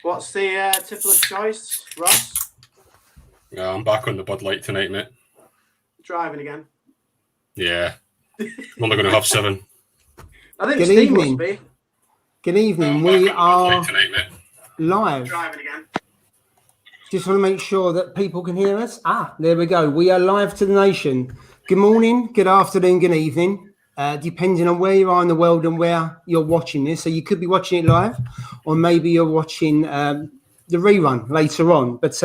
What's the tipple of choice, Ross? Yeah, I'm back on the Bud Light tonight, mate. Driving again? Yeah. I'm only going to have 7. I think Good Steve evening. must be. Good evening. We are live. Driving again. Just want to make sure that people can hear us. There we go. We are live to the nation. Good morning, good afternoon, good evening, depending on where you are in the world and where you're watching this. So you could be watching it live, or maybe you're watching the rerun later on. But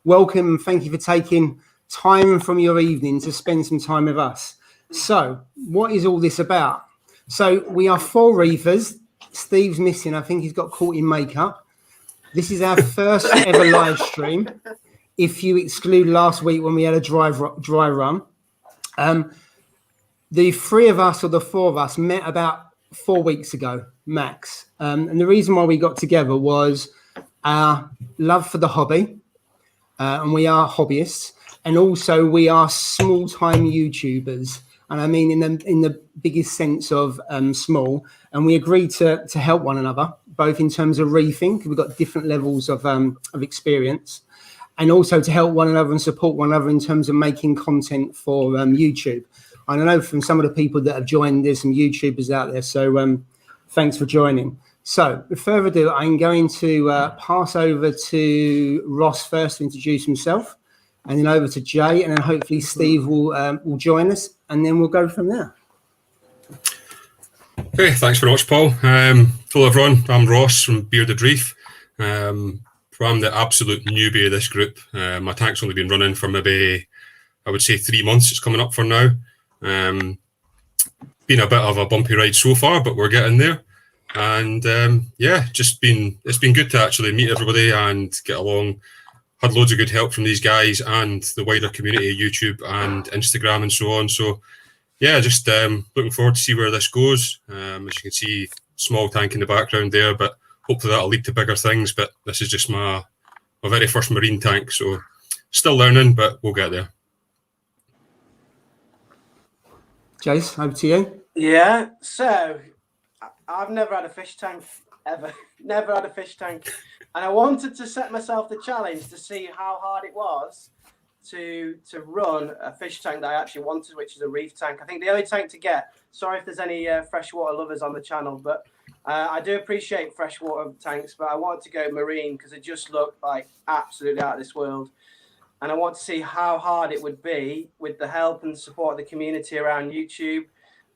welcome and thank you for taking time from your evening to spend some time with us. So what is all this about? So we are 4 reefers. Steve's missing. I think he's got caught in makeup. This is our first ever live stream, if you exclude last week when we had a dry run. The 3 of us or the 4 of us met about 4 weeks ago, max. And the reason why we got together was our love for the hobby, and we are hobbyists, and also we are small-time YouTubers. And I mean in the biggest sense of small. And we agreed to help one another, both in terms of reefing, because we've got different levels of experience, and also to help one another and support one another in terms of making content for YouTube. And I know from some of the people that have joined, there's some YouTubers out there. So thanks for joining. So without further ado, I'm going to pass over to Ross first to introduce himself, and then over to Jay, and then hopefully Steve will join us, and then we'll go from there. Okay, thanks very much, Paul. Hello, everyone. I'm Ross from Bearded Reef. I'm the absolute newbie of this group. My tank's only been running for maybe, I would say, 3 months. It's coming up for now. Been a bit of a bumpy ride so far, but we're getting there. And yeah, it's been good to actually meet everybody and get along. Had loads of good help from these guys and the wider community, YouTube and Instagram and so on. So yeah, just looking forward to see where this goes. As you can see, small tank in the background there, but hopefully that'll lead to bigger things. But this is just my very first marine tank, so still learning, but we'll get there. Jace, over to you. Yeah, so I've never had a fish tank, ever. Never had a fish tank. And I wanted to set myself the challenge to see how hard it was to run a fish tank that I actually wanted, which is a reef tank. I think the only tank to get, sorry if there's any freshwater lovers on the channel, but I do appreciate freshwater tanks, but I wanted to go marine because it just looked like absolutely out of this world. And I want to see how hard it would be with the help and support of the community around YouTube,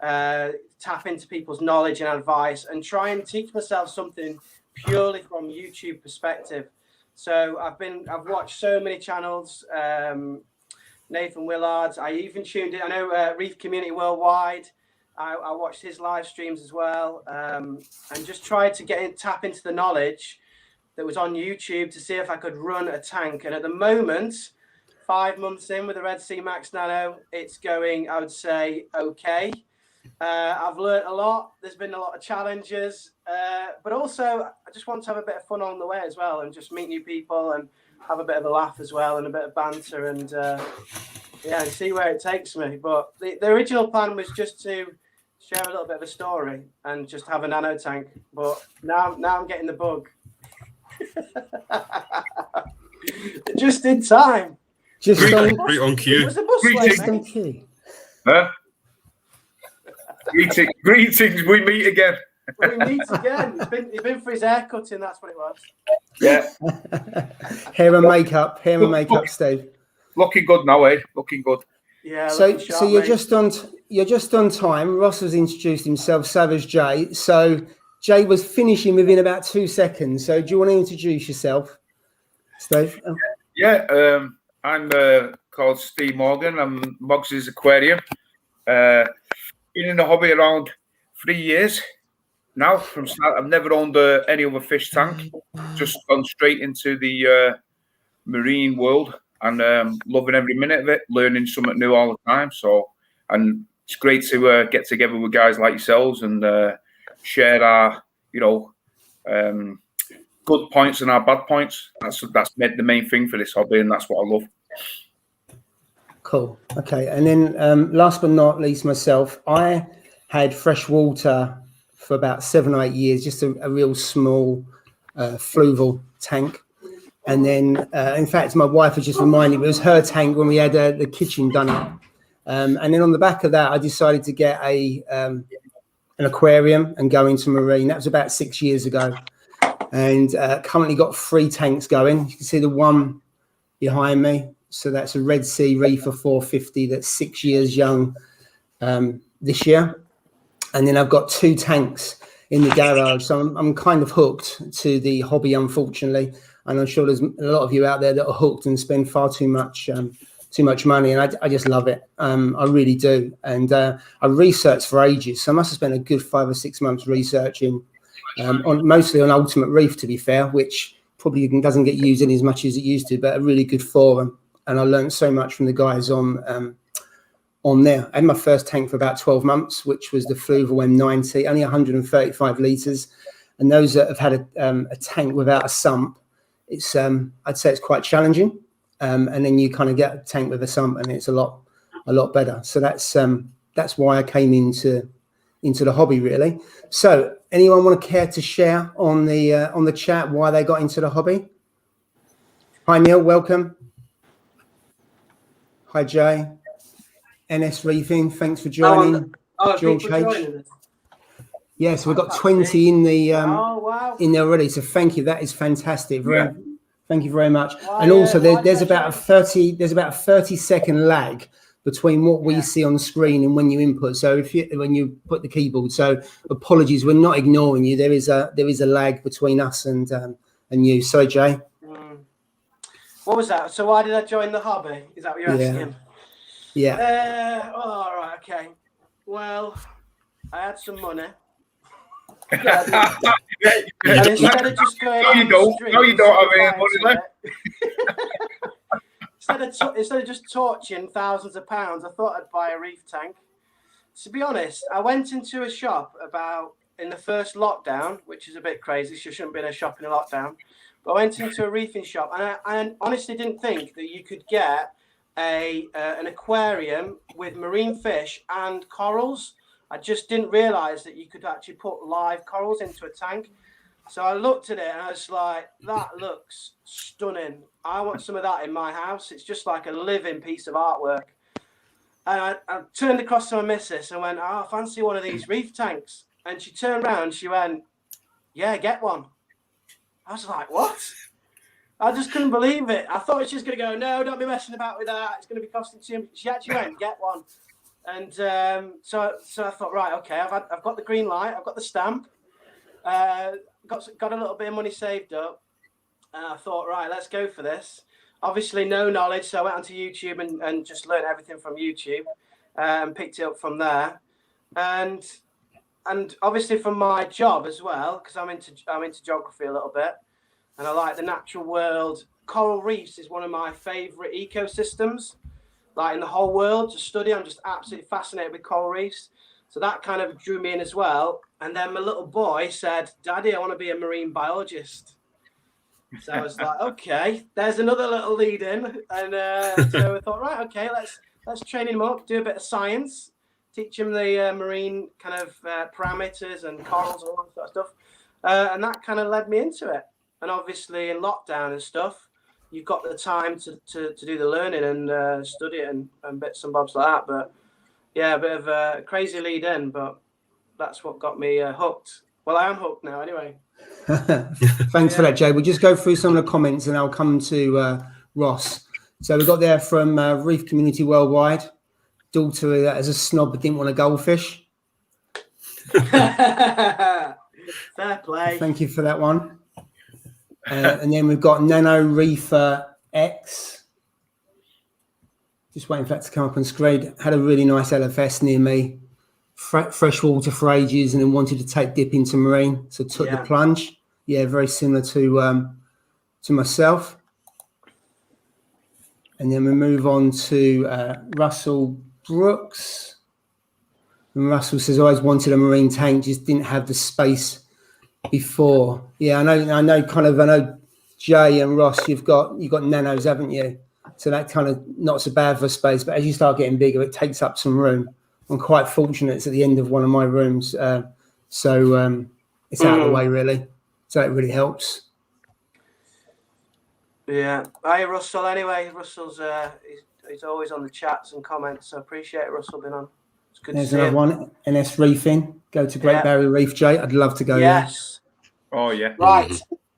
tap into people's knowledge and advice, and try and teach myself something purely from YouTube perspective. So I've watched so many channels, Nathan Willard's. I even tuned in. I know Reef Community Worldwide. I watched his live streams as well, and just tried to tap into the knowledge that was on YouTube to see if I could run a tank. And at the moment, 5 months in with the Red Sea Max Nano, it's going, I would say, okay. I've learned a lot. There's been a lot of challenges, but also I just want to have a bit of fun on the way as well, and just meet new people and have a bit of a laugh as well, and a bit of banter, and yeah, and see where it takes me. But the original plan was just to share a little bit of a story and just have a nano tank. But now I'm getting the bug. Just in time. Just right on cue. It was a bus on cue. Huh? Greetings, we meet again. We meet again. He's been for his haircutting, that's what it was. Yeah. Hair and makeup, Steve. Looking good now, eh? Looking good. Yeah. So you're mate. just on time. Ross has introduced himself, so has Jay. So Jay was finishing within about 2 seconds. So do you want to introduce yourself, Steve? Yeah, I'm called Steve Morgan. I'm Moggs' Aquarium. Been in the hobby around 3 years now. From start, I've never owned any other fish tank. Just gone straight into the marine world, and loving every minute of it. Learning something new all the time. So, and it's great to get together with guys like yourselves and share our, good points and our bad points. That's the main thing for this hobby, and that's what I love. Cool. Okay. And then last but not least, myself, I had freshwater for about 7 or 8 years, just a real small fluval tank. And then, in fact, my wife has just reminded me, it was her tank when we had the kitchen done up. And then on the back of that, I decided to get an aquarium and go into marine. That was about 6 years ago. And currently got 3 tanks going. You can see the one behind me. So that's a Red Sea Reefer 450 that's 6 years young this year. And then I've got 2 tanks in the garage. So I'm kind of hooked to the hobby, unfortunately. And I'm sure there's a lot of you out there that are hooked and spend far too much money. And I just love it. I really do. And I researched for ages. So I must have spent a good 5 or 6 months researching mostly on Ultimate Reef, to be fair, which probably doesn't get used in as much as it used to, but a really good forum. And I learned so much from the guys on there. I had my first tank for about 12 months, which was the Fluval M90, only 135 litres. And those that have had a tank without a sump, it's I'd say it's quite challenging. And then you kind of get a tank with a sump, and it's a lot better. So that's why I came into the hobby, really. So anyone want to care to share on the chat why they got into the hobby? Hi Neil, welcome. Hi Jay. NS Reefing, thanks for joining. George H. Yes, we've got 20 in the in there already. So thank you. That is fantastic. Thank you very much. And also there's about a 30-second lag between what we see on the screen and when you input. So when you put the keyboard. So apologies, we're not ignoring you. There is a lag between us and you. Sorry, Jay. What was that? So why did I join the hobby? Is that what you're asking? Yeah. All right. Okay. Well, I had some money. And instead of just going on the street, you don't have any money left. Instead of just torching thousands of pounds, I thought I'd buy a reef tank. To be honest, I went into a shop in the first lockdown, which is a bit crazy. So you shouldn't be in a shop in a lockdown. But I went into a reefing shop, and I honestly didn't think that you could get an aquarium with marine fish and corals. I just didn't realise that you could actually put live corals into a tank. So I looked at it and I was like, that looks stunning. I want some of that in my house. It's just like a living piece of artwork. And I turned across to my missus and went, I fancy one of these reef tanks. And she turned around and she went, yeah, get one. I was like, what? I just couldn't believe it. I thought she was going to go, no, don't be messing about with that. It's going to be costing too much. She actually went, get one. And so I thought, right, okay, I've got the green light, I've got the stamp, got a little bit of money saved up, and I thought, right, let's go for this. Obviously, no knowledge, so I went onto YouTube and just learned everything from YouTube, and picked it up from there, and obviously from my job as well, because I'm into geography a little bit, and I like the natural world. Coral reefs is one of my favourite ecosystems. Like in the whole world to study. I'm just absolutely fascinated with coral reefs. So that kind of drew me in as well. And then my little boy said, Daddy, I want to be a marine biologist. So I was like, okay, there's another little lead in. And so I thought, right, okay, let's train him up, do a bit of science, teach him the marine kind of parameters and corals and all that sort of stuff. And that kind of led me into it. And obviously in lockdown and stuff, you've got the time to do the learning and study it and bits and bobs like that. But yeah, a bit of a crazy lead in, but that's what got me hooked. Well, I am hooked now anyway. Thanks for that, Jay. We'll just go through some of the comments and I'll come to Ross. So we got there from Reef Community Worldwide. Daughter as a snob but didn't want a goldfish. Fair play. Thank you for that one. And then we've got Nano Reefer X. Just waiting for that to come up on screen. Had a really nice LFS near me. Fresh water for ages and then wanted to take dip into marine. So took the plunge. Yeah, very similar to myself. And then we move on to Russell Brookes. And Russell says, I always wanted a marine tank, just didn't have the space before. Yeah, I know Jay and Ross, you've got nanos, haven't you? So that kind of not so bad for space, but as you start getting bigger, it takes up some room. I'm quite fortunate it's at the end of one of my rooms. So it's out of the way really. So it really helps. Yeah. Hi, Russell. Anyway, Russell's he's always on the chats and comments. So appreciate it, Russell being on. It's good There's to see another him. one. NS Reefing. Go to Great Barrier Reef, Jay. I'd love to go Yes. Oh yeah. Right.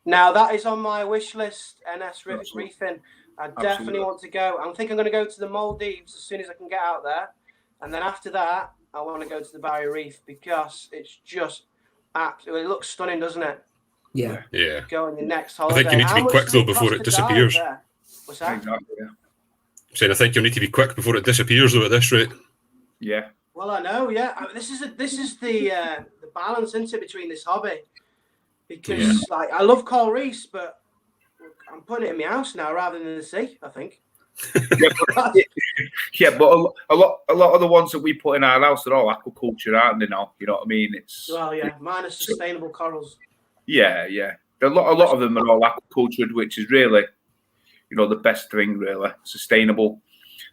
Now that is on my wish list. NS Reefing. I definitely Absolutely. want to go. I think I'm going to go to the Maldives as soon as I can get out there, and then after that, I want to go to the Barrier Reef because it's just absolutely. It looks stunning, doesn't it? Yeah. Yeah. Go on your next I holiday. think you need to How be much quick does though it before cost it to dive disappears. there? What's that? Exactly. Yeah. Saying I think you'll need to be quick before it disappears though at this rate. Yeah. Well, I know. Yeah, I mean, this is the balance, isn't it, between this hobby? Because like I love coral reefs, but I'm putting it in my house now rather than in the sea. I think. Yeah, but a lot of the ones that we put in our house are all aquaculture, aren't they? Now, you know what I mean? It's Well, yeah, mine are sustainable corals. yeah. A lot of them are all aquacultured, which is really, you know, the best thing, really sustainable.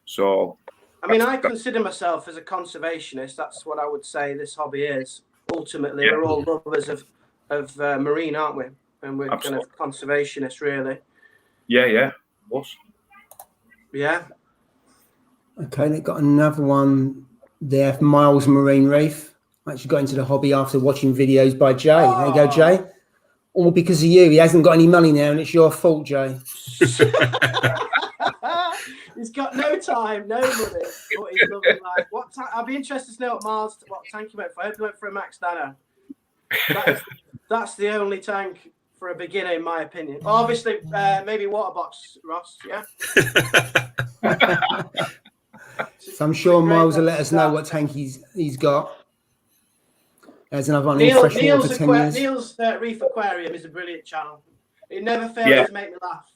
So, I mean, I consider myself as a conservationist. That's what I would say this hobby is. Ultimately, Yeah. we're all lovers of marine, aren't we? And we're Absolutely. kind of conservationists, really. yeah, was. Yeah. Okay, they've got another one there for Miles Marine Reef. I actually got into the hobby after watching videos by Jay. There you go, Jay. All because of you. He hasn't got any money now, and it's your fault, Jay. He's got no time, no money, but he's loving life. I'd be interested to know what tank he went for. I hope he went for a Max Nano. That's the only tank for a beginner, in my opinion. Obviously, maybe water box, Ross. Yeah. So I'm sure Miles will let us know what tank he's got. There's another one in freshwater for 10 years. Neil's Reef Aquarium is a brilliant channel. It never fails to make me laugh.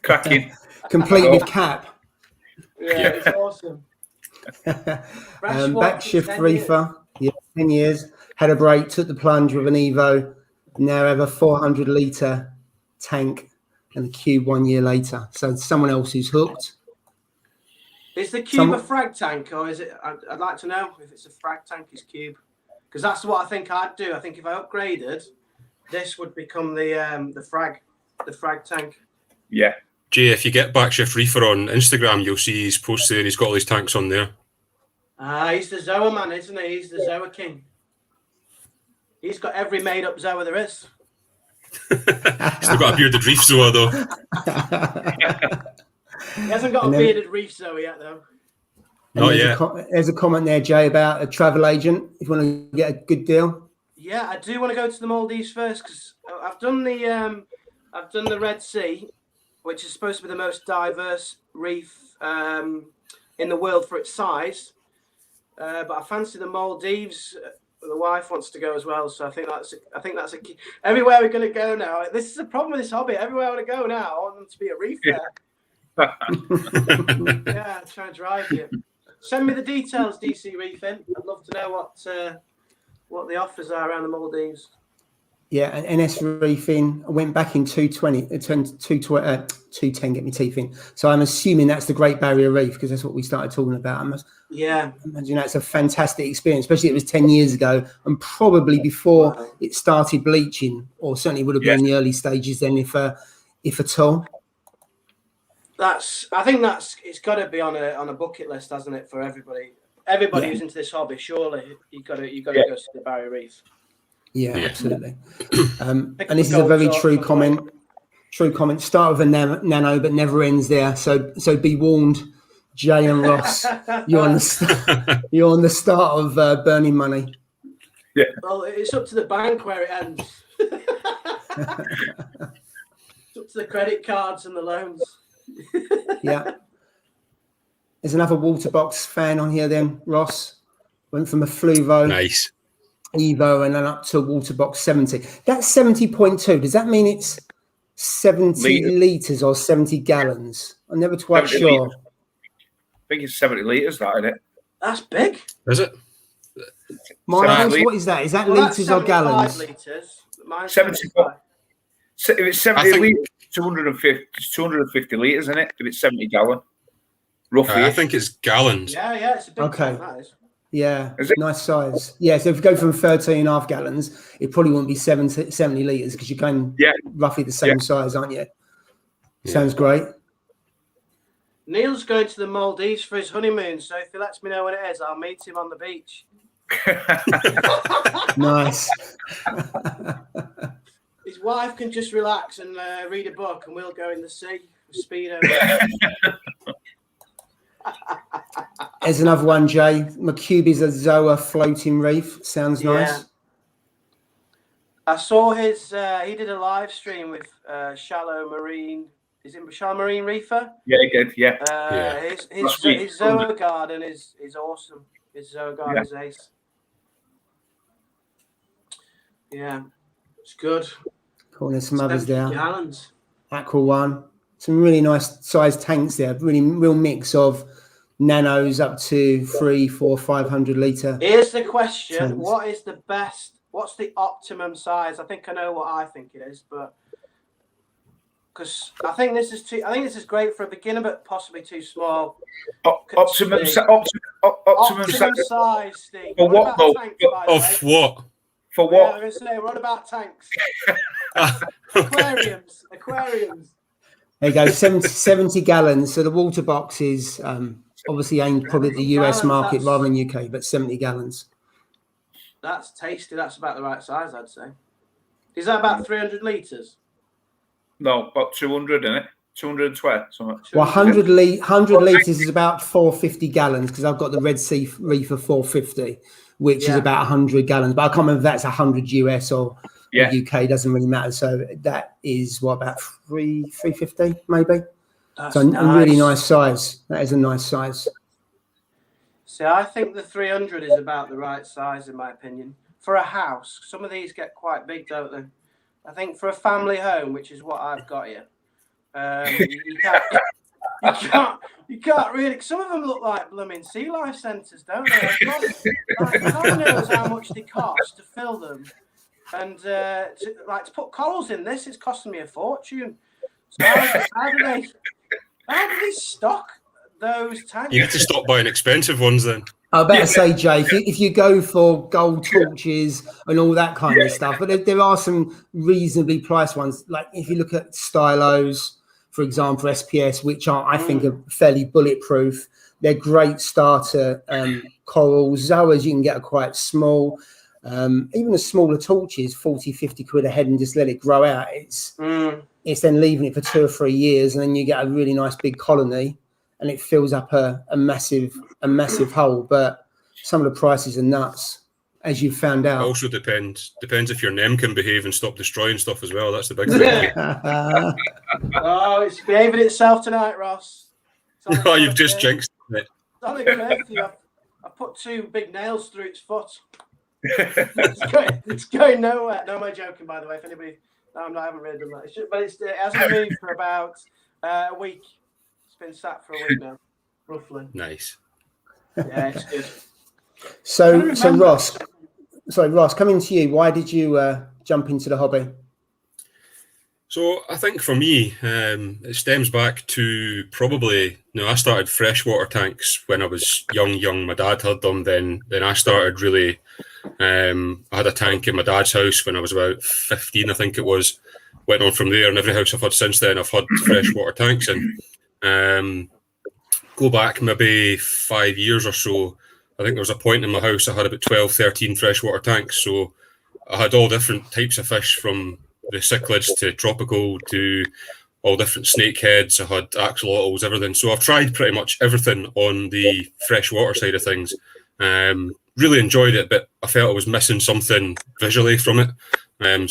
Cracking. Complete with cap. Yeah, it's awesome. Backshift reefer. Yeah, 10 years. Had a break, took the plunge with an Evo. Now have a 400 litre tank and a cube 1 year later. So someone else who's hooked. Is the cube a frag tank, or is it? I'd like to know if it's a frag tank. Is cube, because that's what I think I'd do. I think if I upgraded, this would become the frag tank. Yeah. Jay, if you get Backshift Reefer on Instagram, you'll see he's posted and he's got all his tanks on there. He's the Zoa man, isn't he? He's the Zoa king. He's got every made-up Zoa there is. Still got a bearded Reef Zoa though. He hasn't got a bearded Reef Zoa yet, though. Not yet. There's a comment there, Jay, about a travel agent. If you want to get a good deal. Yeah, I do want to go to the Maldives first because I've done the Red Sea, which is supposed to be the most diverse reef in the world for its size. But I fancy the Maldives. The wife wants to go as well, so I think that's a key. Everywhere we're going to go now. This is the problem with this hobby. Everywhere I want to go now, I want them to be a reef there. Yeah, I'm trying to drive you. Send me the details, DC Reefing. I'd love to know what the offers are around the Maldives. Yeah, and NS Reefing. I went back in 210, get my teeth in. So I'm assuming that's the Great Barrier Reef because that's what we started talking about. Yeah. Imagine that's a fantastic experience, especially it was 10 years ago and probably before it started bleaching, or certainly would have been in the early stages then, if at all. I think it's got to be on a bucket list, hasn't it, for everybody? Everybody who's into this hobby, surely you got to go to the Barrier Reef. Yeah, absolutely. And this is a very true comment. True comment. Start with a nano, but never ends there. So be warned, Jay and Ross. You're on the start of burning money. Yeah. Well, it's up to the bank where it ends. It's up to the credit cards and the loans. Yeah. There's another water box fan on here. Then Ross went from a Fluvo. Nice. Evo and then up to water box 70. That's 70.2. Does that mean it's 70 litres or 70 gallons? I'm never quite sure. I think it's 70 litres, that, isn't it? That's big. Is it? Miles, what is that? Is that litres or gallons? Litres. Mine's 75. If it's 70 litres, 250 litres, isn't it? If it's 70 gallon, roughly. I think it's gallons. Yeah, it's a big tank, that is. Yeah, Is it? nice size. Yeah, so if you go from 13.5 gallons, it probably wouldn't be 70 litres because you're going roughly the same size, aren't you? Sounds great. Neil's going to the Maldives for his honeymoon, so if he lets me know when it is, I'll meet him on the beach. Nice. His wife can just relax and read a book, and we'll go in the sea with Speedo. There's another one, Jay. McCube's a Zoa floating reef. Sounds nice. I saw his. He did a live stream with Shallow Marine. Is it Shallow Marine Reefer? Yeah, he did. Yeah. His Zoa garden is awesome. His Zoa garden is ace. Yeah, it's good. Cool. There's some others there. Gallons. Aqua One. Some really nice sized tanks there. Real mix of nanos up to 300, 400, 500 litre. Here's the question: tanks. What is the best? What's the optimum size? I think I know what I think it is, but because I think this is too. I think this is great for a beginner, but possibly too small. Optimum size, Steve. For what though? Of what? For what? I was saying, what about tanks? Aquariums. There you go, 70 gallons. So the water box is obviously aimed probably at the US market rather than UK, but 70 gallons. That's tasty. That's about the right size, I'd say. Is that about 300 litres? No, about 200 in it. 212. Something. Well, 100 litres is about 450 gallons because I've got the Red Sea Reefer 450, which is about 100 gallons. But I can't remember if that's 100 US or UK. Doesn't really matter. So that is what, about 350 maybe. That's so nice. A really nice size. That is a nice size. See, I think the 300 is about the right size in my opinion for a house. Some of these get quite big, don't they? I think for a family home, which is what I've got here, you can't really. Some of them look like blooming sea life centres, don't they? God knows how much they cost to fill them, and to put corals in this, it's costing me a fortune. So how do they stock those tanks? You need to stop buying expensive ones then. I better say, Jay, if you go for gold torches and all that kind of stuff, but there are some reasonably priced ones. Like if you look at stylos, for example, SPS, which I think are fairly bulletproof. They're great starter corals. Zoas you can get are quite small. Even the smaller torches, 40, 50 quid a head, and just let it grow out. It's then leaving it for 2 or 3 years, and then you get a really nice big colony, and it fills up a massive hole. But some of the prices are nuts, as you found out. It also depends if your NEM can behave and stop destroying stuff as well. That's the big thing. Oh, it's behaving itself tonight, Ross. Oh, you've just jinxed it. It's on a curfew. I put 2 big nails through its foot. It's going nowhere. No, am I joking, by the way? If anybody, I haven't really done that. But it hasn't moved for about a week. It's been sat for a week now, roughly. Nice. Yeah, it's good. So Ross, coming to you, why did you jump into the hobby? So I think for me, it stems back to probably, I started freshwater tanks when I was young. My dad had them. Then I started really, I had a tank in my dad's house when I was about 15, I think it was. Went on from there, and every house I've had since then, I've had freshwater tanks. And go back maybe 5 years or so, I think there was a point in my house I had about 12, 13 freshwater tanks. So I had all different types of fish, from the cichlids to tropical to all different snakeheads. I had axolotls, everything. So I've tried pretty much everything on the freshwater side of things. Really enjoyed it, but I felt I was missing something visually from it.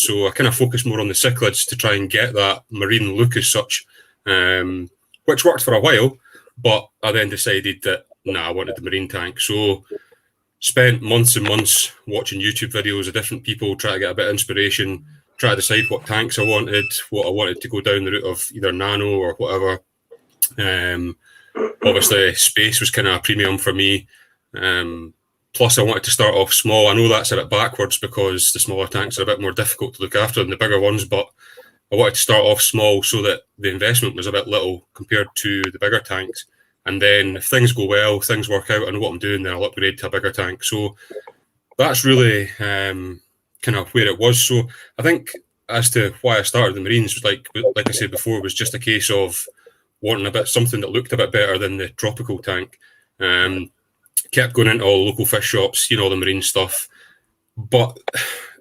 So I kind of focused more on the cichlids to try and get that marine look as such, which worked for a while. But I then decided that, I wanted the marine tank. So spent months and months watching YouTube videos of different people, try to get a bit of inspiration, try to decide what tanks I wanted to go down the route of either nano or whatever. Obviously, space was kind of a premium for me. Plus, I wanted to start off small. I know that's a bit backwards because the smaller tanks are a bit more difficult to look after than the bigger ones, but I wanted to start off small so that the investment was a bit little compared to the bigger tanks. And then if things go well, things work out, I know what I'm doing, then I'll upgrade to a bigger tank. So that's really kind of where it was. So I think as to why I started the Marines, was like I said before, was just a case of wanting something that looked a bit better than the tropical tank. Kept going into all local fish shops, all the marine stuff, but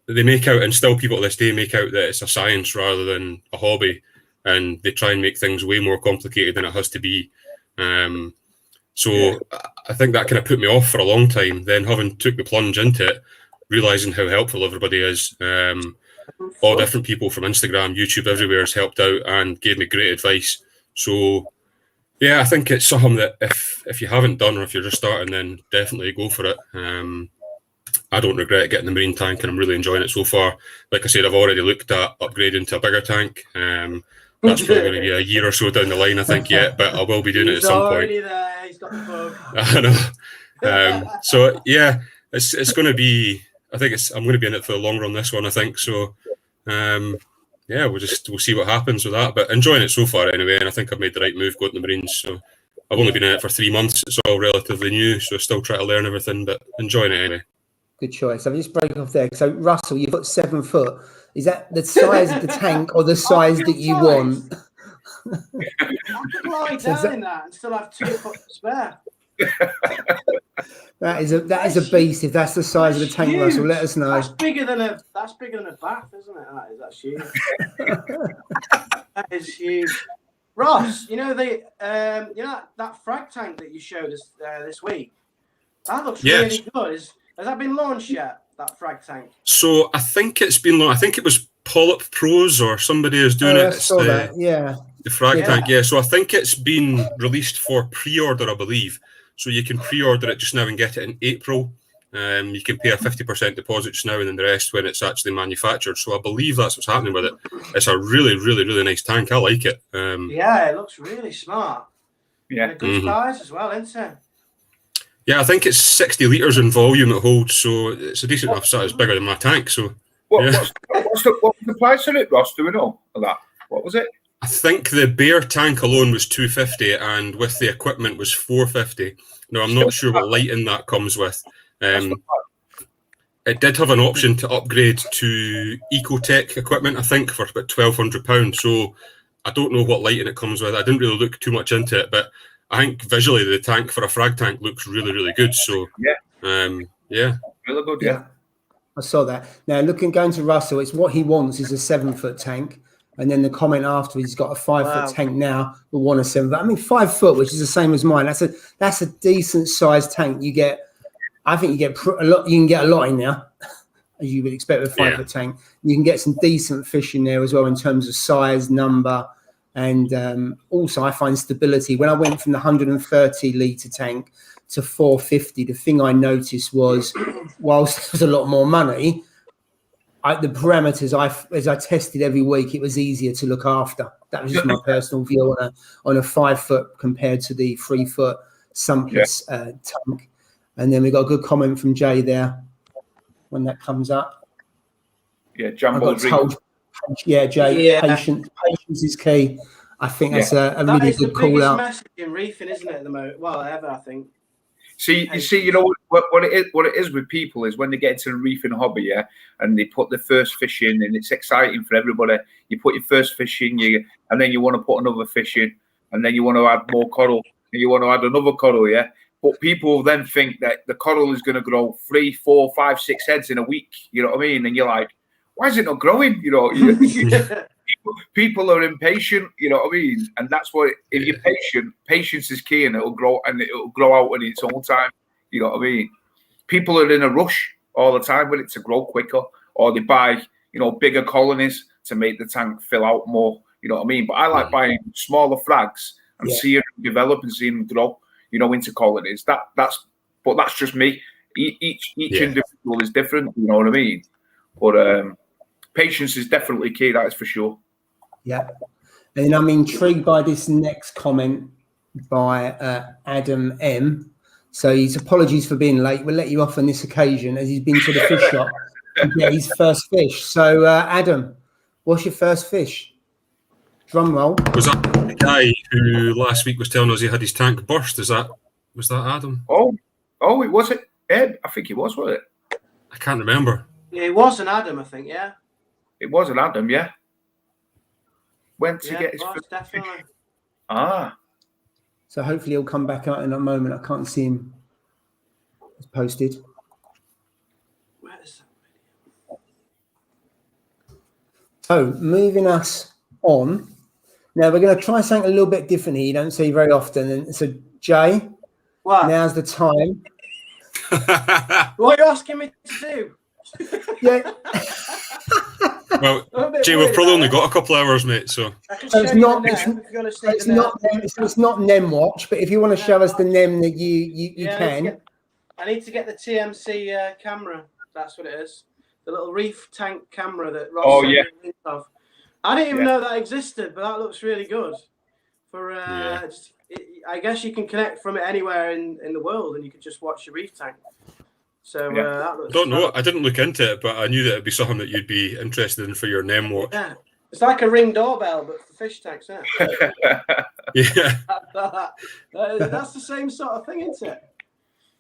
they make out, and still people to this day make out that it's a science rather than a hobby, and they try and make things way more complicated than it has to be. So I think that kind of put me off for a long time. Then having took the plunge into it, realising how helpful everybody is, all different people from Instagram, YouTube, everywhere has helped out and gave me great advice. So yeah, I think it's something that if you haven't done, or if you're just starting, then definitely go for it. I don't regret getting the marine tank, and I'm really enjoying it so far. Like I said, I've already looked at upgrading to a bigger tank. That's probably going to be a year or so down the line, I think, yet, but I will be doing it at some point. There. He's got the bug. I know. So yeah, it's going to be. I think I'm going to be in it for the long run, this one, I think. So yeah, we'll see what happens with that. But enjoying it so far anyway, and I think I've made the right move going to the Marines. So I've only been in it for 3 months. It's all relatively new, so I still try to learn everything, but enjoying it anyway. Good choice. I'm just breaking off there. So Russell, you've got 7 foot. Is that the size of the tank or the size that you want? I could lie down in that and still have 2 foot spare. That is a beast. If that's the size of the tank, huge. Russell, let us know. That's bigger than a bath, isn't it? That's huge. That is huge. Ross, that frag tank that you showed us this week. That looks really good. Has that been launched yet? That frag tank. So I think it's been launched. I think it was Polyp Pros or somebody is doing it. I saw that. Yeah. The frag tank. Yeah. So I think it's been released for pre-order, I believe. So you can pre-order it just now and get it in April. You can pay a 50% deposit just now, and then the rest when it's actually manufactured. So I believe that's what's happening with it. It's a really, really, really nice tank. I like it. Yeah, it looks really smart. Yeah, and a good size as well, isn't it? Yeah, I think it's 60 litres in volume it holds, so it's a decent enough size, bigger than my tank. So what's the price of it, Ross? Do we know of that? What was it? I think the bare tank alone was $250, and with the equipment was $450. Now I'm not sure what lighting that comes with. It did have an option to upgrade to Ecotech equipment, I think, for about £1,200. So I don't know what lighting it comes with. I didn't really look too much into it, but I think visually the tank for a frag tank looks really, really good. So really good. Yeah, I saw that. Now going to Russell, it's what he wants is a 7 foot tank, and then the comment after he's got a 5 foot tank now. We want a 7 foot. I mean, 5 foot, which is the same as mine. That's a decent sized tank. I think you get a lot. You can get a lot in there, as you would expect with a 5 foot tank. You can get some decent fish in there as well in terms of size, number. And also, I find stability. When I went from the 130 litre tank to 450, the thing I noticed was, whilst there was a lot more money, the parameters, as I tested every week, it was easier to look after. That was just my personal view on a 5 foot compared to the 3 foot sumpless tank. And then we got a good comment from Jay there when that comes up. Yeah, Jumbo. Yeah, Jay. Patience is key. I think that's a really good call out. That is the biggest message in reefing, isn't it? At the moment, well, ever, I think. You know what it is with people is when they get into the reefing hobby, and they put the first fish in, and it's exciting for everybody. You put your first fish in, and then you want to put another fish in, and then you want to add more coral, and you want to add another coral, But people then think that the coral is going to grow 3, 4, 5, 6 heads in a week. You know what I mean? And you're like, why is it not growing? People are impatient. You know what I mean? And that's what if you're patient, patience is key, and it'll grow out in its own time. You know what I mean? People are in a rush all the time with it to grow quicker, or they buy bigger colonies to make the tank fill out more. You know what I mean? But I like buying smaller frags and seeing them develop and seeing them grow. Into colonies. That's just me. Each individual is different. You know what I mean? But patience is definitely key. That is for sure. Yeah, and I'm intrigued by this next comment by Adam M. So his apologies for being late. We'll let you off on this occasion as he's been to the fish shop to get his first fish. So Adam, what's your first fish? Drum roll. Was that the guy who last week was telling us he had his tank burst? Was that Adam? Oh, it was it Ed? I think it was it? I can't remember. Yeah, it was an Adam, I think. Yeah. It was an Adam, yeah. Went to get his it was, first definitely. fish. Ah. So hopefully he'll come back out in a moment. I can't see him. It's posted. Where is that? So moving us on. Now we're going to try something a little bit different here. You don't see very often. And so Jay, What? now's the time. What are you asking me to do? Yeah. Well, Jay, we've probably only got a couple hours, mate. So It's not NEM watch, but if you want to show us the NEM that you can. I need to get the TMC camera. That's what it is. The little Reef tank camera that Ross sent me a link of. I didn't even know that existed, but that looks really good. I guess you can connect from it anywhere in the world, and you can just watch your Reef tank. So that looks. I don't know. I didn't look into it, but I knew that it'd be something that you'd be interested in for your NEM watch. Yeah, it's like a Ring doorbell, but for fish tanks, isn't it? Yeah. That's the same sort of thing, isn't it?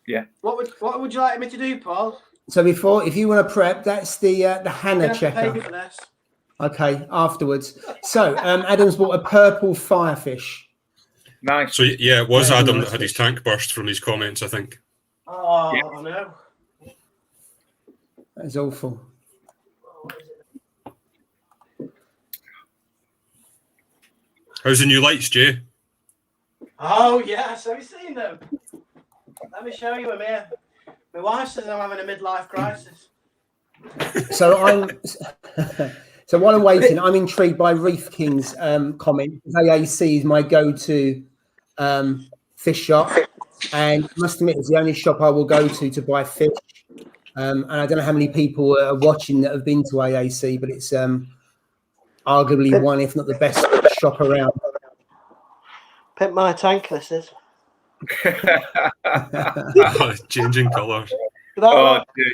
Yeah. What would you like me to do, Paul? So if you want to prep, that's the Hannah checker. Pay for this. Okay, afterwards. So Adam's bought a purple firefish. Nice. So yeah, it was Yeah, Adam nice that had his tank burst from his comments, I think. Oh, I know. That is awful. How's the new lights, Jay? Oh yes, have you seen them? Let me show you them here. My wife says I'm having a midlife crisis. So so while I'm waiting, I'm intrigued by Reef King's comment. AAC is my go-to fish shop, and I must admit it's the only shop I will go to buy fish. And I don't know how many people are watching that have been to AAC, but it's arguably one, if not the best shop around. Pimp my tank, this is. Oh, changing colours. Oh, dude.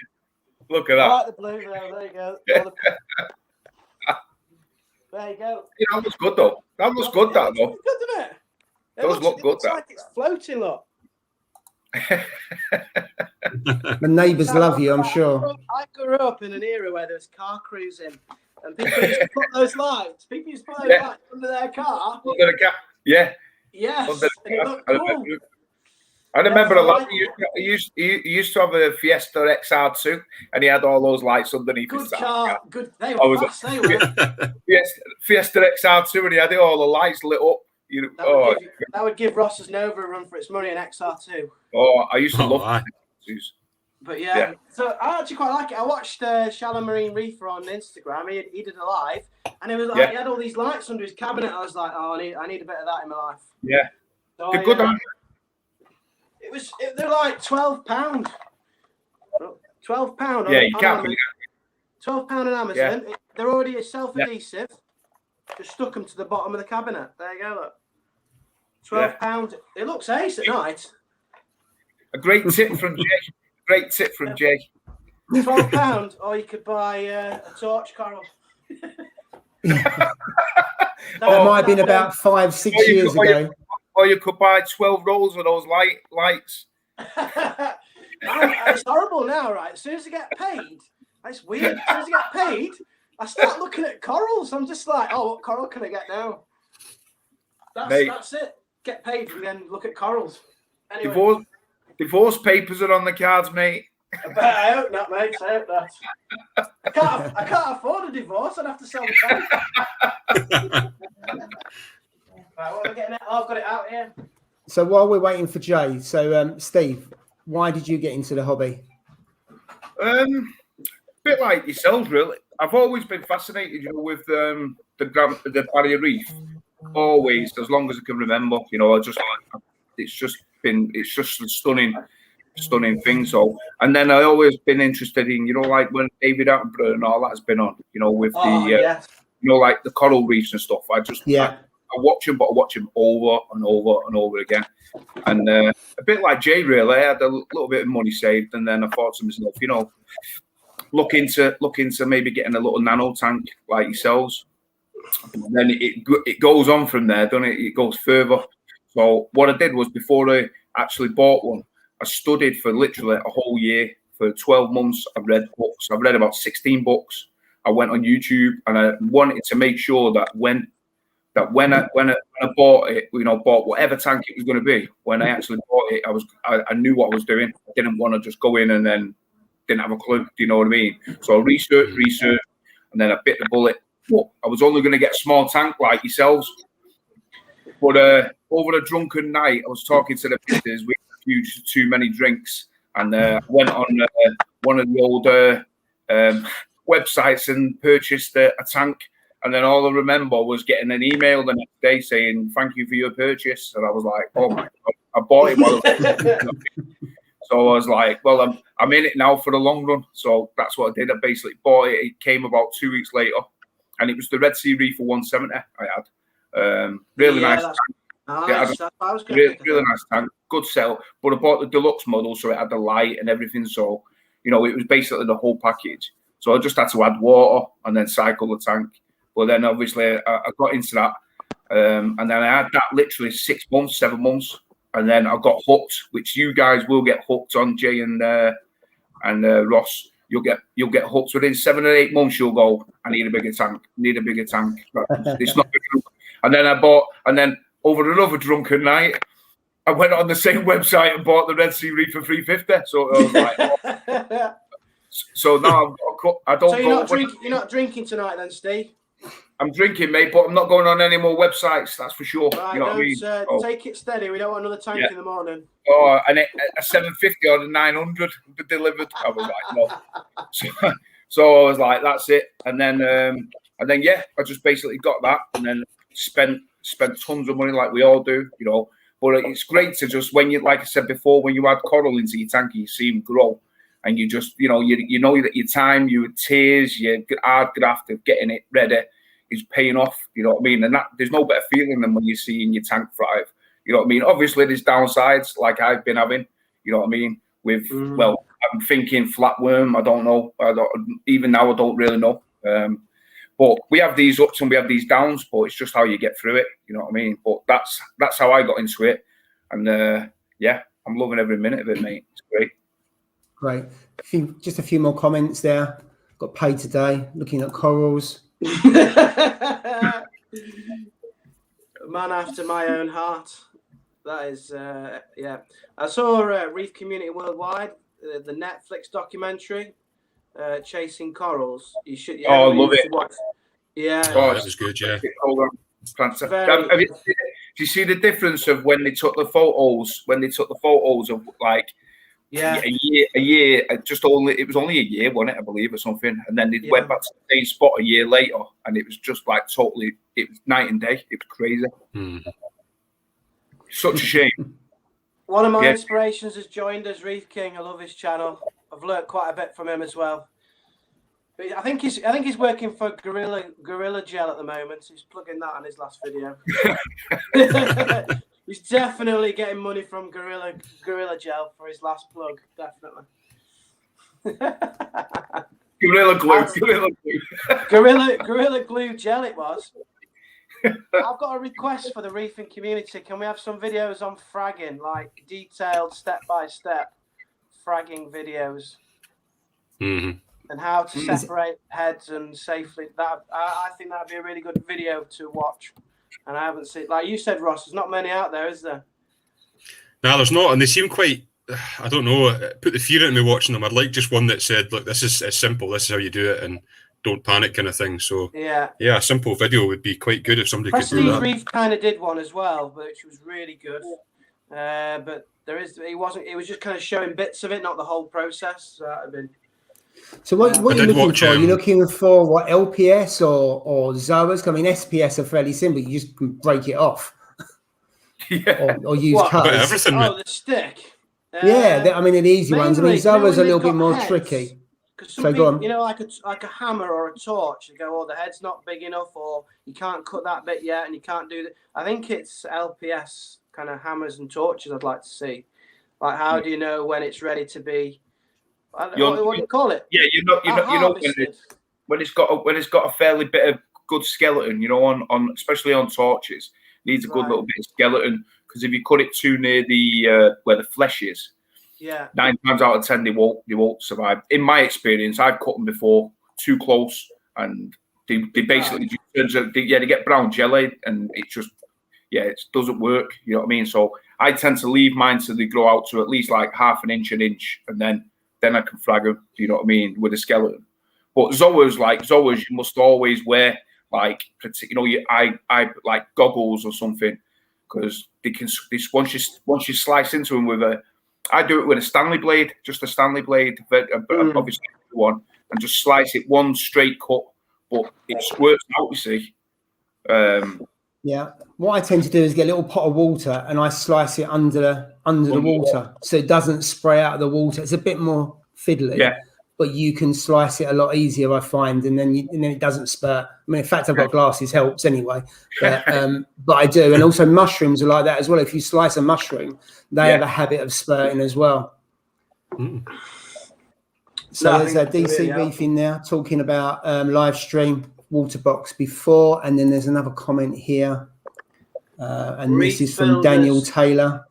Look at that. I like the blue there you go. There you go. Yeah, that looks good though. That looks good, that though. Good, doesn't it? Does look good, looks that. like it's floating, look. The neighbours love you, I'm sure. I grew up in an era where there was car cruising, and people used to put those lights. People used to put those lights under their car. Under the cap. Yeah. Yes, Under the it cap. looked cool. I remember a lot. He used to have a Fiesta XR2, and he had all those lights underneath Good his car. Good. They were fast. They were. Fiesta XR2, and he had all the lights lit up. That would give Ross's Nova a run for its money in XR2. Oh, I used to love XR2s. But yeah, so I actually quite like it. I watched Shallow Marine Reefer on Instagram. He did a live, and it was like he had all these lights under his cabinet. I was like, oh, I need a bit of that in my life. Yeah, so they're good. They're like £12. £12. Yeah, you can't. £12 on Amazon. Yeah. They're already self-adhesive. Just stuck them to the bottom of the cabinet. There you go. Look. £12. It looks ace at night. A great tip from Jay. Great tip from Jay. £12, or you could buy a torch coral. That might have been about 5-6 years ago. Or you could buy 12 rolls of those lights. It's horrible now, right? As soon as I get paid, it's weird. As soon as I get paid, I start looking at corals. I'm just like, oh, what coral can I get now? That's it. Get paid and then look at corals. Anyway. Divorce papers are on the cards, mate. I hope not, mate. I hope not. I can't afford a divorce. I'd have to sell the tank. Right, what are we getting at? Oh, I've got it out here. So while we're waiting for Jay, so Steve, why did you get into the hobby? A bit like yourselves, really. I've always been fascinated, with the barrier reef. Always, as long as I can remember. It's just a stunning thing. So, and then I always been interested in, like when David Attenborough and all that's been on, with like the coral reefs and stuff. I watch them, but I watch them over and over and over again. And a bit like Jay, really, I had a little bit of money saved, and then I thought to myself, look into maybe getting a little nano tank like yourselves. then it goes on from there, doesn't it? It goes further. So what I did was, before I actually bought one, I studied for literally a whole year. For 12 months, I've read books. I've read about 16 books. I went on YouTube, and I wanted to make sure that when I bought it, bought whatever tank it was going to be, when I actually bought it, I knew what I was doing. I didn't want to just go in and then didn't have a clue. Do you know what I mean? So I researched, and then I bit the bullet. Well, I was only going to get a small tank like yourselves. But over a drunken night, I was talking to the missus. We had too many drinks, and I went on one of the older websites and purchased a tank. And then all I remember was getting an email the next day saying, "Thank you for your purchase." And I was like, "Oh my God, I bought it." So I was like, "Well, I'm in it now for the long run." So that's what I did. I basically bought it. It came about 2 weeks later, and it was the Red Sea Reefer 170 I had. Really nice tank. Really nice tank. Good sell. But I bought the deluxe model, so it had the light and everything. So, it was basically the whole package. So I just had to add water and then cycle the tank. But then obviously I got into that. And then I had that literally 6 months, 7 months. And then I got hooked, which you guys will get hooked on, Jay and Ross. You'll get hooked within 7 or 8 months. You'll go, "I need a bigger tank. It's not good." And then over another drunken night, I went on the same website and bought the Red Sea Reefer 350. So I was like, so now I don't. So you're not drinking tonight, then, Steve? I'm drinking, mate, but I'm not going on any more websites. That's for sure. Right, you know what I mean? Take it steady. We don't want another tank in the morning. Oh, and a 750 or a 900 delivered. I was like, no. So I was like, that's it. And then yeah, I just basically got that, and then spent tons of money like we all do, But it's great to just, when you, like I said before, when you add coral into your tank, you see them grow, and you just, you know that your time, your tears, your hard graft of getting it ready is paying off. You know what I mean? And that, there's no better feeling than when you see in your tank thrive. You know what I mean? Obviously, there's downsides like I've been having. You know what I mean? With well, I'm thinking flatworm. I don't know. Even now, I don't really know. But we have these ups and we have these downs, but it's just how you get through it. You know what I mean? But that's how I got into it. And yeah, I'm loving every minute of it, mate. It's great. Great. Just a few more comments there. Got paid today looking at corals. Man after my own heart. That is, yeah. I saw Reef Community Worldwide, the Netflix documentary, Chasing Corals. You should. I love it. Yeah. Oh, that was good. Yeah. Do you see the difference of when they took the photos? When they took the photos of like, yeah, a year. It was only a year, wasn't it? I believe, or something. And then they went back to the same spot a year later, and it was just like totally. It was night and day. It was crazy. Such a shame. One of my inspirations has joined us, Reef King. I love his channel. I've learnt quite a bit from him as well. But I think he's working for Gorilla Gel at the moment. He's plugging that on his last video. He's definitely getting money from Gorilla Gel for his last plug. Definitely. Gorilla Glue. Gorilla Glue Gel it was. I've got a request for the reefing community. Can we have some videos on fragging, like detailed step-by-step fragging videos, and how to separate heads and safely? That I think that'd be a really good video to watch. And I haven't seen, like you said, Ross. There's not many out there, is there? No, there's not, and they seem quite. I don't know. Put the fear in me watching them. I'd like just one that said, "Look, it's simple. This is how you do it," and don't panic, kind of thing. So yeah, a simple video would be quite good if somebody could do that. Reef kind of did one as well, which was really good. But it was just kind of showing bits of it, not the whole process. So that'd have been. So what are you looking for? Are you looking for what, LPS or Zoas? I mean, SPS are fairly simple. You just break it off. Yeah. Or use cutters. Everything. The stick. Yeah, I mean, the easy ones. I mean, Zoas are a little bit more tricky. So go on. Like a hammer or a torch. You go, the head's not big enough, or you can't cut that bit yet, and you can't do that. I think it's LPS kind of hammers and torches I'd like to see. Like, how do you know when it's ready to be? What do you call it? Yeah, you know when it's got a fairly bit of good skeleton, you know, on especially on torches. Needs a good little bit of skeleton, because if you cut it too near the where the flesh is, 9 times out of 10 they won't survive. In my experience, I've cut them before too close, and they basically they get brown jelly, and it just it doesn't work. You know what I mean? So I tend to leave mine till they grow out to at least like half an inch, and then I can frag them. You know what I mean, with a skeleton. But zoas, you must always wear like, you know, your eye like goggles or something, because they can once you slice into them with I do it with a Stanley blade, just a Stanley blade, obviously one, and just slice it one straight cut, but it squirts out. You see. Yeah. What I tend to do is get a little pot of water and I slice it under the water, so it doesn't spray out of the water. It's a bit more fiddly, but you can slice it a lot easier, I find, and then it doesn't spurt. I mean, in fact, I've got glasses, helps anyway. But I do, and also mushrooms are like that as well. If you slice a mushroom, they have a habit of spurting as well. So there's a DC Reefing now talking about live stream water box before, and then there's another comment here, and Reef this is from Builders. Daniel Taylor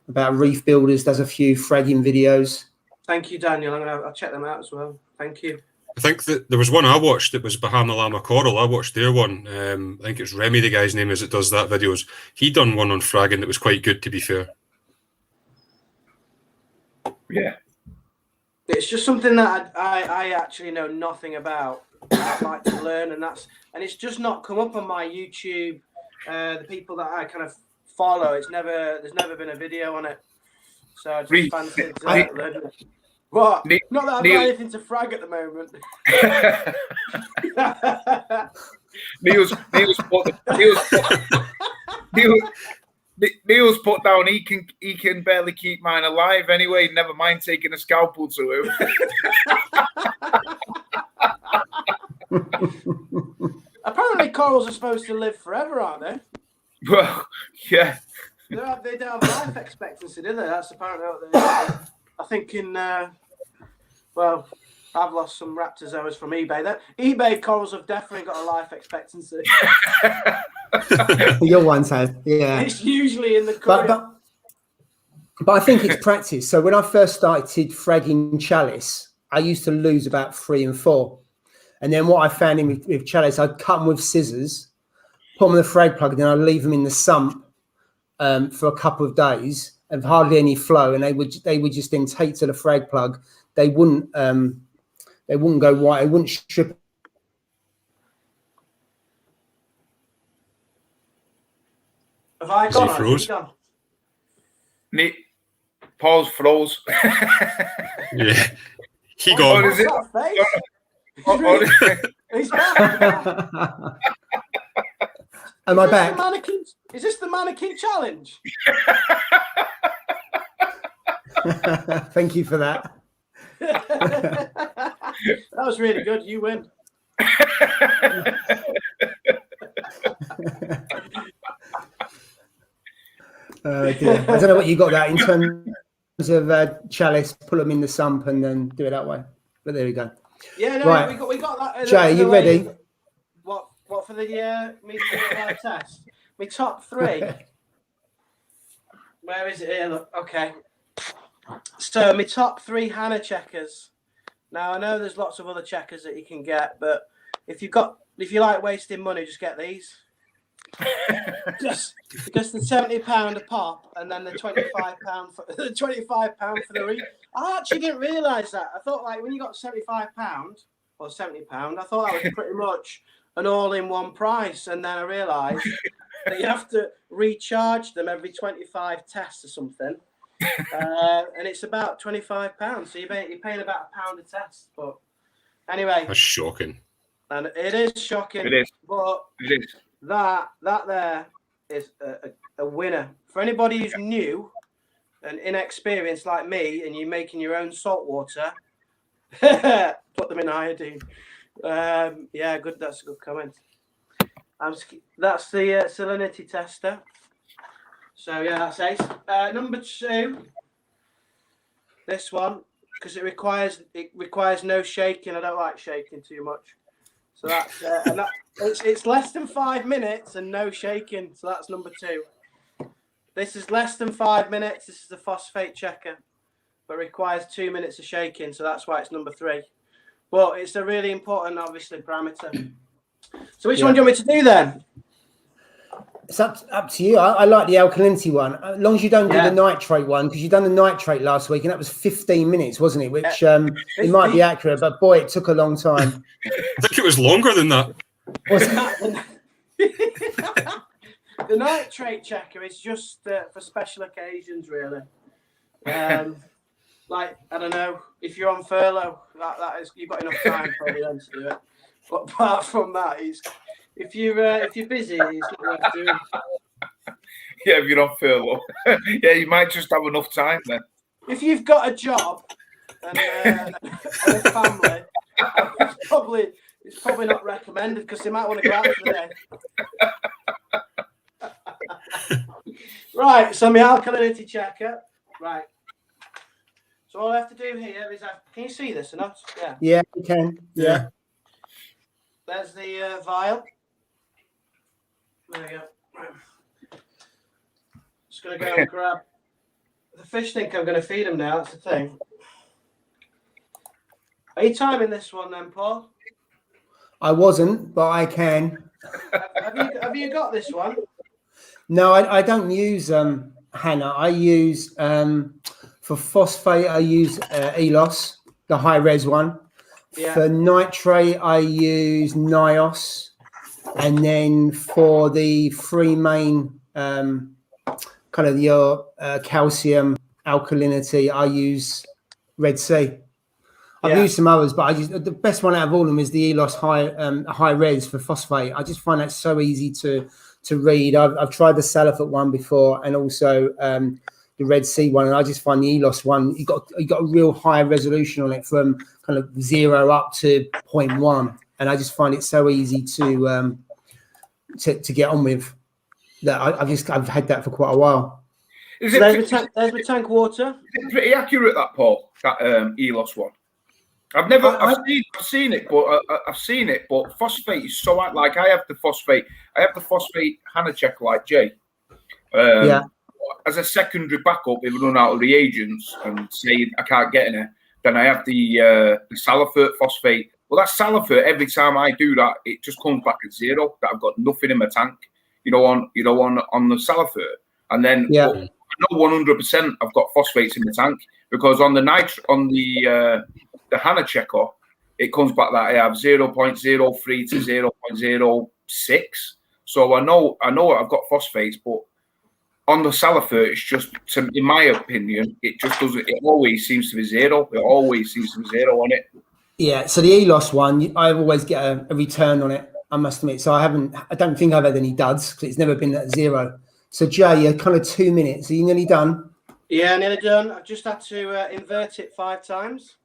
about Reef Builders. Does a few fragging videos. Thank you, Daniel. I'll check them out as well. Thank you. I think that there was one I watched that was Bahama Llama Coral. I watched their one. I think it's Remy, the guy's name is, that does that videos. He done one on fragging that was quite good, to be fair. Yeah. It's just something that I actually know nothing about. I'd like to learn, and it's just not come up on my YouTube. The people that I kind of follow, there's never been a video on it. So I just fancied learning it. What? Not that I've got anything to frag at the moment. Neil's put down. He can barely keep mine alive anyway. Never mind taking a scalpel to him. Apparently, corals are supposed to live forever, aren't they? Well, yeah. They don't have life expectancy, do they? That's apparently what they do. I think well, I've lost some raptozoas from eBay. eBay corals have definitely got a life expectancy. Your ones have, yeah. It's usually in the Korea. But I think it's practice. So when I first started fragging chalice, I used to lose about 3 and 4. And then what I found with chalice, I'd cut them with scissors, put them in the frag plug, and then I'd leave them in the sump for a couple of days and hardly any flow. And they would just then take to the frag plug. They wouldn't go white. They wouldn't strip. Have I gone? Froze? Paul's froze. Yeah. He gone. What is it? He's back. Am I back? Is this the mannequin challenge? Thank you for that. That was really good. You win. Dear. I don't know what you got that in terms of chalice, pull them in the sump and then do it that way. But there we go. Yeah, no, right. we got that. Jay, are you ready? What for the media live test? My top 3. Where is it here? Look, okay. So my top 3 Hannah checkers. Now I know there's lots of other checkers that you can get, but if you like wasting money, just get these. Just because the £70 a pop, and then the £25 for the Reef. I actually didn't realise that. I thought like when you got £75 or £70, I thought that was pretty much an all-in-one price, and then I realised that you have to recharge them every 25 tests or something, and it's about £25. So you're paying about £1 a test. But anyway, that's shocking. And it is shocking. It is. But it is. That there is a winner for anybody who's new and inexperienced like me, and you're making your own salt water. Put them in iodine. Yeah, good. That's a good comment. That's the salinity tester. So yeah, that's ace. Number 2. This one, because it requires no shaking. I don't like shaking too much. So that's it's less than 5 minutes and no shaking. So that's number 2. This is less than 5 minutes. This is the phosphate checker, but requires 2 minutes of shaking. So that's why it's number 3. But it's a really important, obviously, parameter. So which one do you want me to do then? It's up to you. I like the alkalinity one, as long as you don't do the nitrate one, because you've done the nitrate last week and that was 15 minutes, wasn't it? Which it might be accurate, but boy, it took a long time. I think it was longer than that. Was it? The nitrate checker is just for special occasions, really. Like, I don't know, if you're on furlough, that is, you've got enough time probably then to do it. But apart from that, if you're busy, it's not worth doing. Yeah, if you're on furlough. Yeah, you might just have enough time then. If you've got a job and a family, it's probably not recommended because they might want to go out for the day. Right, so my alkalinity checker. Right. So all I have to do here is, can you see this or not? Yeah. Yeah, you can. Yeah. There's the vial. There we go. Right. Just going to go and grab. The fish think I'm going to feed them now. That's the thing. Are you timing this one then, Paul? I wasn't, but I can. Have you got this one? No, I don't use Hannah. I use for phosphate. I use Elos, the high res one. Yeah. For nitrate, I use Nios, and then for the 3 main kind of your calcium alkalinity, I use Red Sea. I've used some others, but the best one out of all of them is the Elos high res for phosphate. I just find that so easy to read. I've tried the Salifate one before, and also the Red Sea one, and I just find the Elos one, you got a real high resolution on it from kind of 0 up to 0.1, and I just find it so easy to get on with. That I've had that for quite a while. Is So it there's my tank water. pretty accurate, that, Paul? That Elos one. I've seen it, but phosphate is so like I have the phosphate Hannah checker like Jay. As a secondary backup, if we run out of reagents and say I can't get any, then I have the Salifate phosphate. Well, that Salifate, every time I do that, it just comes back at 0. That I've got nothing in my tank, on the Salifate, and then I know 100% I've got phosphates in the tank because on the Hannah checker, it comes back that I have 0.03 to 0.06. So I know I've got phosphates, but on the Salifate, it's just, in my opinion, it just doesn't. It always seems to be 0. It always seems to be 0 on it. Yeah. So the Elos one, I always get a return on it, I must admit. So I don't think I've had any duds because it's never been at 0. So Jay, you're kind of 2 minutes. Are you nearly done? Yeah, nearly done. I've just had to invert it 5 times.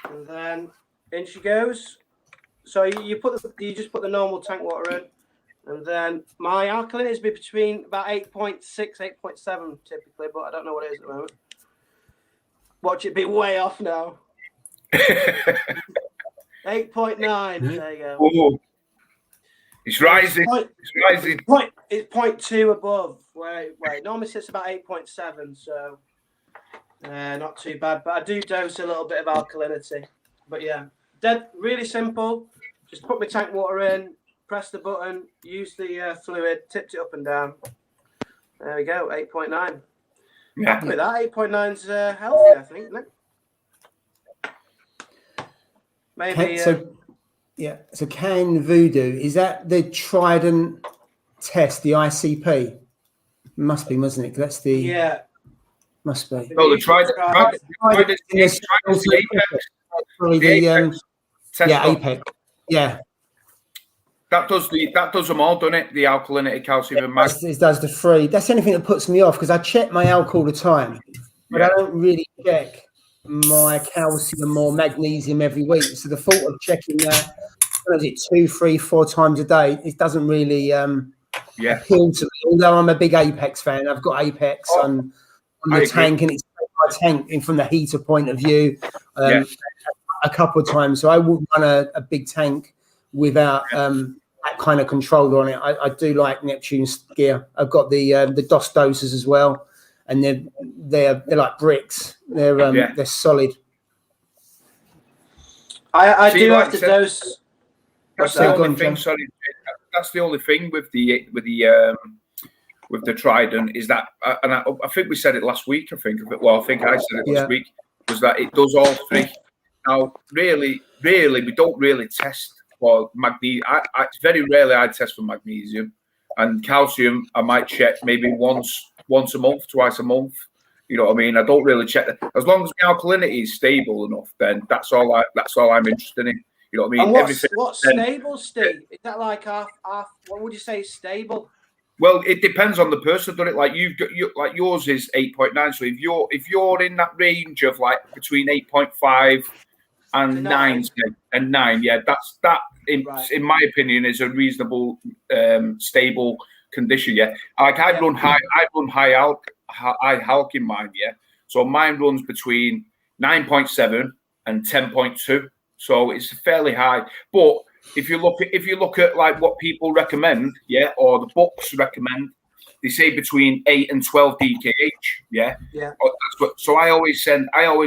And then in she goes. So you just put the normal tank water in, and then my alkalinity is between about 8.6, 8.7 typically, but I don't know what it is at the moment. Watch it be way off now. 8.9. There you go. Oh, it's rising. It's rising. It's 0.2 above. Wait. Normally sits about 8.7, so. Not too bad, but I do dose a little bit of alkalinity. But yeah, really simple. Just put my tank water in, press the button, use the fluid, tipped it up and down. There we go, 8.9. Yeah. Happy with that. 8.9's healthy, I think, isn't it? Maybe. So canvoodoo, is that the Trident test, the ICP? Must be, mustn't it? That's the. Yeah. Must be. No, the Trident. Apex. Yeah. That does them all, doesn't it? The alkalinity, calcium, and magnesium. It does the 3. That's the only thing that puts me off because I check my alk all the time, but I don't really check my calcium or magnesium every week. So the thought of checking that, 2, 3, 4 times a day, it doesn't really appeal to me. Although I'm a big Apex fan, I've got Apex on the tank, and it's my tank in from the heater point of view a couple of times. So I would run a big tank without that kind of control on it. I do like Neptune's gear. I've got the DOS doses as well, and they're like bricks. They're solid. I do have to dose. That's the only thing. Sorry, that's the only thing with the Trident is that, and I think we said it last week. I think I said it last week, was that it does all three. Now, really, we don't really test for magnesium. It's very rarely I test for magnesium, and calcium I might check maybe once a month, twice a month. You know what I mean? I don't really check that. As long as the alkalinity is stable enough, then that's all I'm interested in. You know what I mean? And what's stable, Steve? Is that like half? What would you say is stable? Well, it depends on the person doing it. Like like yours is 8.9. So if you're in that range of like between 8.5 and 9, yeah, that in my opinion is a reasonable stable condition. Yeah, like I run high alk in mine. Yeah, so mine runs between 9.7 and 10.2. So it's fairly high. But if you look at like what people recommend, yeah, or the books recommend, they say between 8 and 12 DKH. Yeah. So I always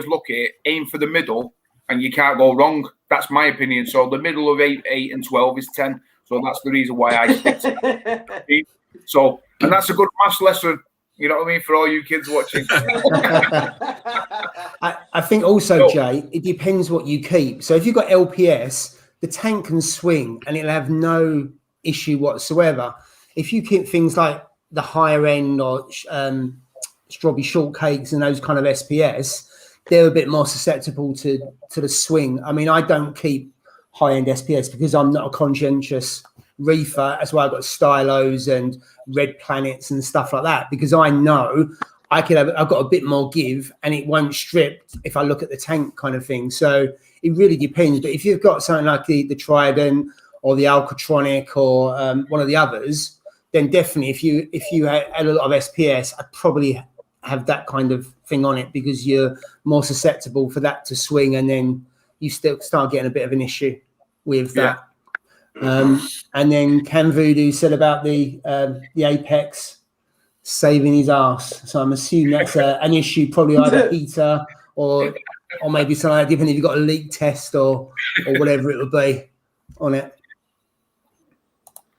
look at it, aim for the middle, and you can't go wrong. That's my opinion. So the middle of 8 and 12 is 10. So that's the reason why I stick to that. So, and that's a good maths lesson. You know what I mean? For all you kids watching. I think also, Jay, it depends what you keep. So if you've got LPS, the tank can swing and it'll have no issue whatsoever. If you keep things like the higher end or strawberry shortcakes and those kind of SPS, they're a bit more susceptible to the swing. I mean, I don't keep high-end SPS because I'm not a conscientious reefer. That's why I've got stylos and red planets and stuff like that, because I know I've got a bit more give and it won't strip if I look at the tank kind of thing. So it really depends. But if you've got something like the Trident or the Alcatronic or one of the others, then definitely if you had a lot of SPS, I'd probably have that kind of thing on it because you're more susceptible for that to swing, and then you still start getting a bit of an issue with that. And then canvoodoo said about the Apex saving his ass. So I'm assuming that's an issue, probably either heater or maybe something like that, depending if you've got a leak test or whatever it would be on it.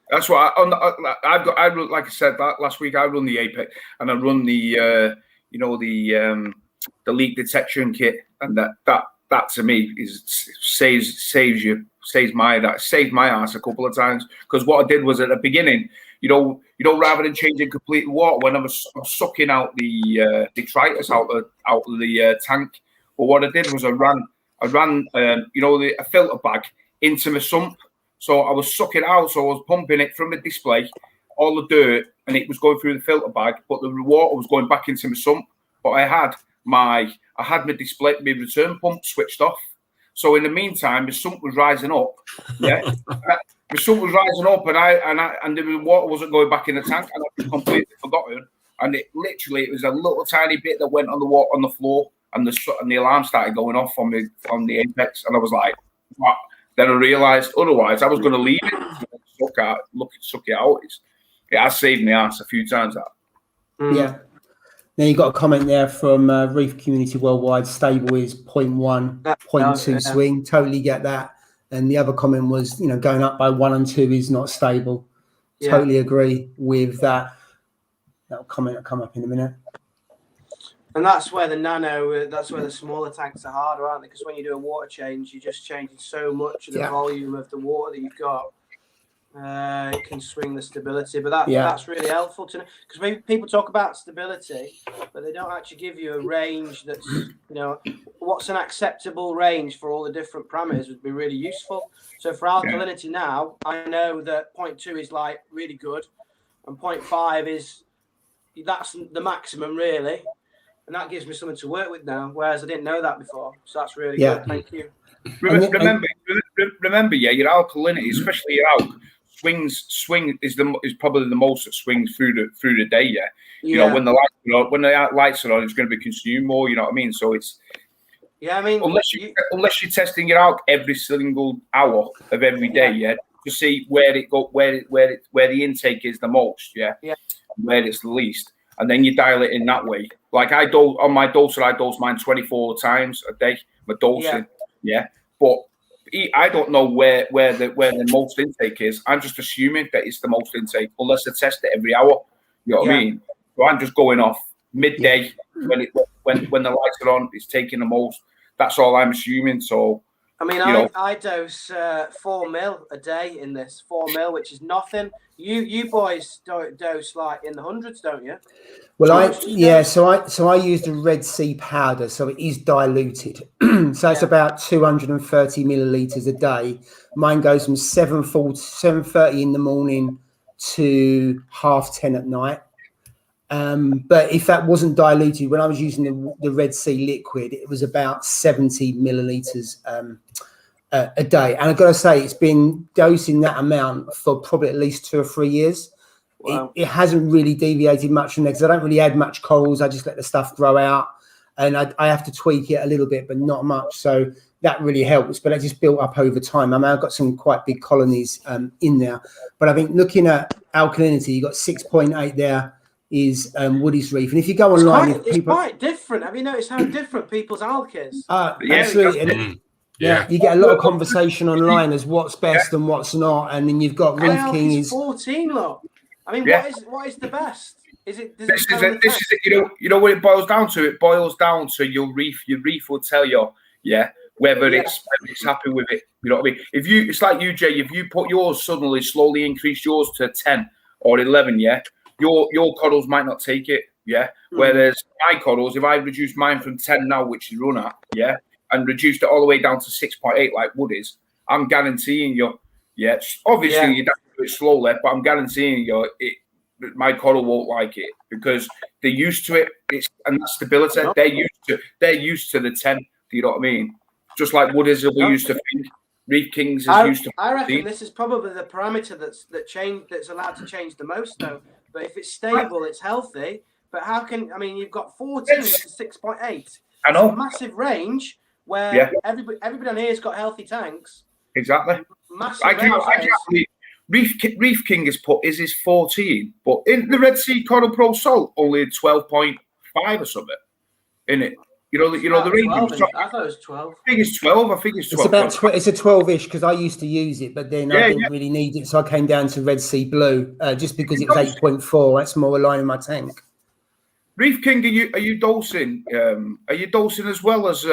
That's what I run, like I said that last week. I run the Apex and I run the the leak detection kit, and that to me saved my ass a couple of times, because what I did was at the beginning, rather than changing complete water, when I was sucking out the detritus out of the tank, but what I did was I ran a filter bag into my sump. So I was sucking out, so I was pumping it from the display, all the dirt, and it was going through the filter bag, but the water was going back into my sump. But I had my display, my return pump switched off. So in the meantime, the sump was rising up. Yeah, the sump was rising up, and the water wasn't going back in the tank, and I completely forgotten. And it was a little tiny bit that went on the floor, and the alarm started going off on the Apex, and I was like, what? Then I realised otherwise I was going to leave it, suck it out. It has saved me ass a few times. That. Yeah. Now you got a comment there from Reef Community Worldwide. Stable is 0.1, 0.2 swing. Totally get that. And the other comment was, going up by 1 and 2 is not stable. Yeah. Totally agree with that. That comment will come up in a minute. And that's where the smaller tanks are harder, aren't they? Because when you do a water change, you're just changing so much of the volume of the water that you've got. It can swing the stability, but that's really helpful to know, because people talk about stability, but they don't actually give you a range that's, what's an acceptable range for all the different parameters would be really useful. So for alkalinity now, I know that 0.2 is like really good, and 0.5 that's the maximum really. And that gives me something to work with now, whereas I didn't know that before. So that's really good. Thank you. Remember, your alkalinity, especially your alk, swing is probably the most that swings through the day. Yeah. When the lights are on, it's going to be consumed more. You know what I mean? So Yeah, I mean, unless you're testing it out every single hour of every day, yeah, to see where the intake is the most, yeah, where it's the least, and then you dial it in that way. Like I dose on my doser, I dose mine 24 times a day. My dosing, but I don't know where the most intake is. I'm just assuming that it's the most intake, unless I test it every hour. You know what I mean? So I'm just going off midday when the lights are on. It's taking the most. That's all I'm assuming. So I mean, I dose 4 mil a day in this 4 mil, which is nothing. You boys dose like in the hundreds, don't you? Well, so I used a Red Sea powder, so it is diluted. So it's about 230 milliliters a day. Mine goes from 7:30 in the morning to 10:30 at night. But if that wasn't diluted, when I was using the Red Sea liquid, it was about 70 milliliters a day. And I've got to say, it's been dosing that amount for probably at least 2 or 3 years. Wow. It hasn't really deviated much from there because I don't really add much corals. I just let the stuff grow out, and I have to tweak it a little bit, but not much. So that really helps. But it just built up over time. I mean, I've got some quite big colonies in there. But I think looking at alkalinity, you got 6.8 there. Is Woody's Reef, and if you go online, it's quite different. Have you noticed how different people's alk is? Absolutely. You get a lot of conversation online as what's best and what's not, and then you've got Reef King is 14. Look, I mean, what is the best? Is it? This is it. You know what it boils down to. It boils down to your reef. Your reef will tell you, whether it's happy with it. You know what I mean? It's like you, Jay. If you put yours suddenly, slowly increase yours to 10 or 11, your corals might not take it, Whereas my corals, if I reduce mine from 10 now, which is run at, and reduced it all the way down to 6.8 like Woody's, I'm guaranteeing you, obviously you have to do it slowly, but I'm guaranteeing you my coral won't like it because they're used to it. And that stability, they're used to the 10. Do you know what I mean? Just like Woody's will be used to think. Reef Kings is used to. I reckon this is probably the parameter that's allowed to change the most, though. But if it's stable, it's healthy. But how can you've got 14 to 6.8. I know. It's a massive range where everybody on here's got healthy tanks. Exactly. Massive Reef King is his 14, but in the Red Sea Coral Pro Salt only 12.5 or something in it. You know the range. I thought it was 12. I think it's 12. It's about it's a 12-ish because I used to use it, but then I didn't really need it, so I came down to Red Sea Blue just because it was 8.4. That's more aligned in my tank. Reef King, are you dosing? Are you dosing as well as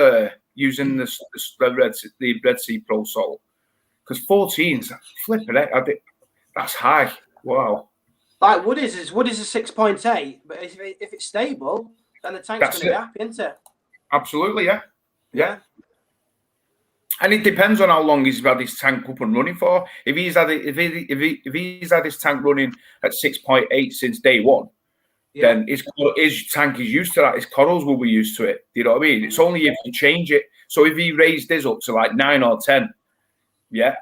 using the Red Sea Pro Salt? Because 14's flipping it. That's high. Wow. Like Woody's is 6.8, but if it's stable, then the tank's going to be happy, isn't it? Absolutely, yeah. And it depends on how long he's had his tank up and running for. If he's had his tank running at 6.8 since day one, then his tank is used to that. His corals will be used to it. Do you know what I mean? It's only if you change it. So if he raised his up to like 9 or 10,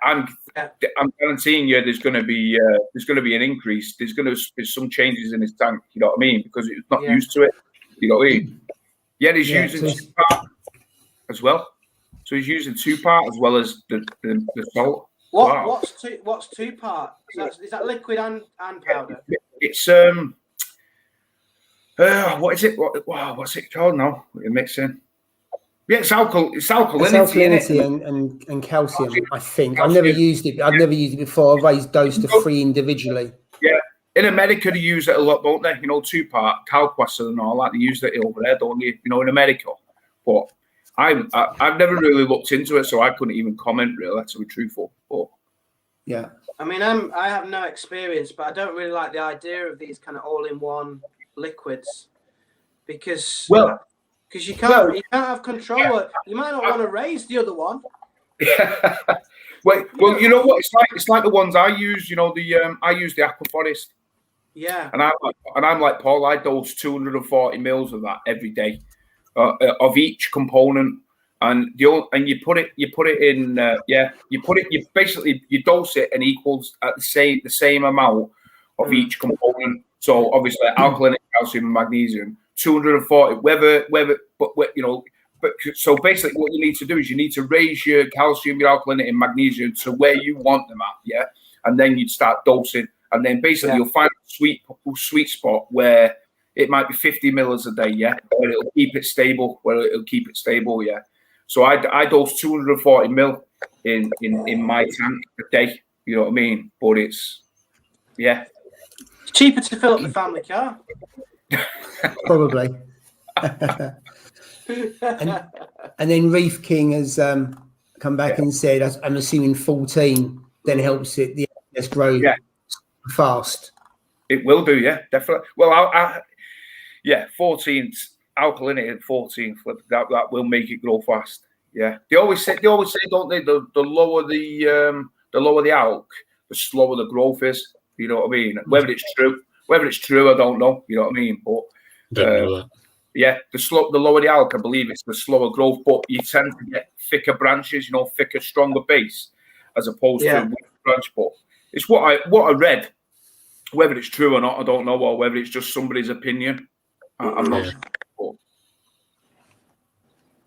I'm guaranteeing you there's going to be an increase. There's going to be some changes in his tank. You know what I mean? Because it's not used to it. You know what I mean? Yeah, he's using 2-part as well. So he's using 2-part as well as the salt. What's 2-part? Is that liquid and powder? It's what is it? What's it called now? What you're mixing? Yeah, it's alkalinity. It's alkalinity and calcium. I think I've never used it. I've never used it before. I've raised dose to 3 individually. Yeah. In America, they use it a lot, don't they? 2-part, Calquasa and all that. They use it over there, don't they? In America. But I've never really looked into it, so I couldn't even comment, really, to be truthful. But yeah. I mean, I have no experience, but I don't really like the idea of these kind of all-in-one liquids because you can't have control. Yeah. You might not want to raise the other one. Yeah. Well, you know what? It's like the ones I use. I use the Aquaforest. Yeah. And I'm like Paul. I dose 240 mils of that every day, of each component, and you put it in. You dose it and equals at the same amount of each component. So obviously, alkaline, calcium, and magnesium. 240. but so basically, what you need to do is you need to raise your calcium, your alkalinity, and magnesium to where you want them at, yeah. And then you'd start dosing, and then basically you'll find a sweet spot where it might be 50 mils a day, yeah, where it'll keep it stable, yeah. So I dose 240 mil in my tank a day. You know what I mean? But it's cheaper to fill up the family car. Probably. and then Reef King has come back and said, I'm assuming 14 then helps it the excess grow fast. It will do, yeah, definitely. Well, 14 alkalinity and 14 flip that will make it grow fast. Yeah, they always say, don't they? The lower the alk, the slower the growth is. You know what I mean? Whether it's true, I don't know. You know what I mean? But Didn't know that. yeah, the lower the alk, I believe it's the slower growth, but you tend to get thicker branches, you know, thicker, stronger base, as opposed to a weak branch. But it's what I read. Whether it's true or not, I don't know, or whether it's just somebody's opinion. I'm not sure.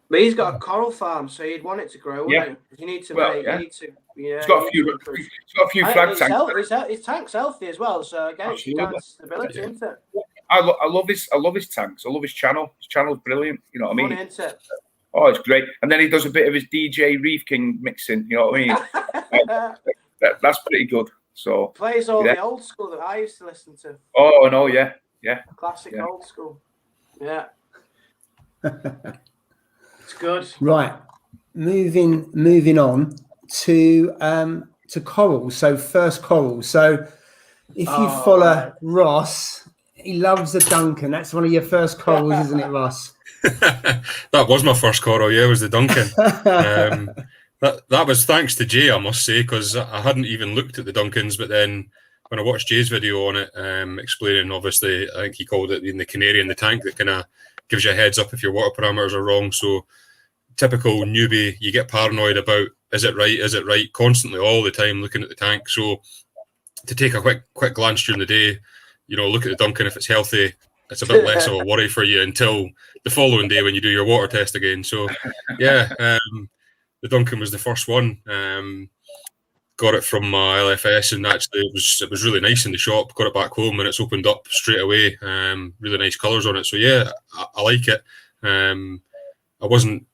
But he's got a coral farm, so you'd want it to grow, wouldn't you? You need to It's got a few flag tanks. His tank's healthy as well, so again, it's down to stability, isn't it? I love his tanks. I love his channel. His channel's brilliant. You know what I mean? Isn't it? Oh, it's great. And then he does a bit of his DJ Reefing mixing. You know what I mean? That's pretty good. So plays all the old school that I used to listen to. Oh no, yeah. Classic old school. Yeah. It's good. Right. Moving on to coral. So first coral. So if you follow Ross, he loves a Duncan. That's one of your first corals, isn't it, Ross? That was my first coral, yeah, was the Duncan. That was thanks to Jay, I must say, because I hadn't even looked at the Duncans, but then when I watched Jay's video on it, explaining, obviously, I think he called it the canary in the tank that kind of gives you a heads up if your water parameters are wrong. So typical newbie, you get paranoid about, is it right, constantly, all the time, looking at the tank. So to take a quick glance during the day, you know, look at the Duncan, if it's healthy, it's a bit less of a worry for you until the following day when you do your water test again. So yeah, the Duncan was the first one. Got it from my LFS, and actually it was really nice in the shop. Got it back home and it's opened up straight away. Really nice colours on it. So yeah, I like it. I wasn't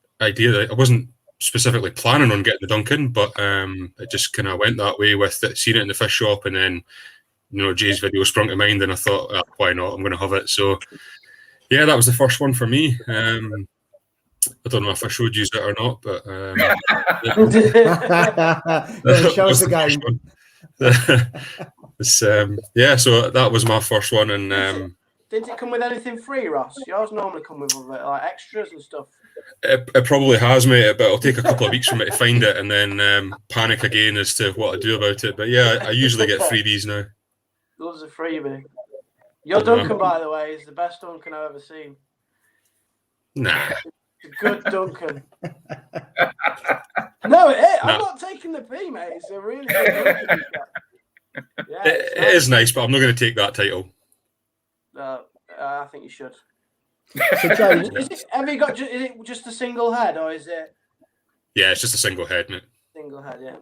specifically planning on getting the Duncan, but it just kind of went that way with it, seeing it in the fish shop, and then, you know, Jay's video sprung to mind, and I thought, why not? I'm going to have it. So yeah, that was the first one for me. I don't know if I showed you it or not, but show us again. So that was my first one, and didn't it come with anything free, Ross? Yours normally come with like extras and stuff. It probably has, mate, but it'll take a couple of weeks for me to find it, and then panic again as to what I do about it. But yeah, I usually get freebies now. Loves a freebie. Your Duncan, by the way, is the best Duncan I've ever seen. Nah. Good Duncan. No, it is. I'm not taking the P, mate. It's a really good Duncan. Yeah, it is nice, but I'm not going to take that title. I think you should. So, Joe, is it just a single head, or is it? Yeah, it's just a single head, mate. Single head, yeah.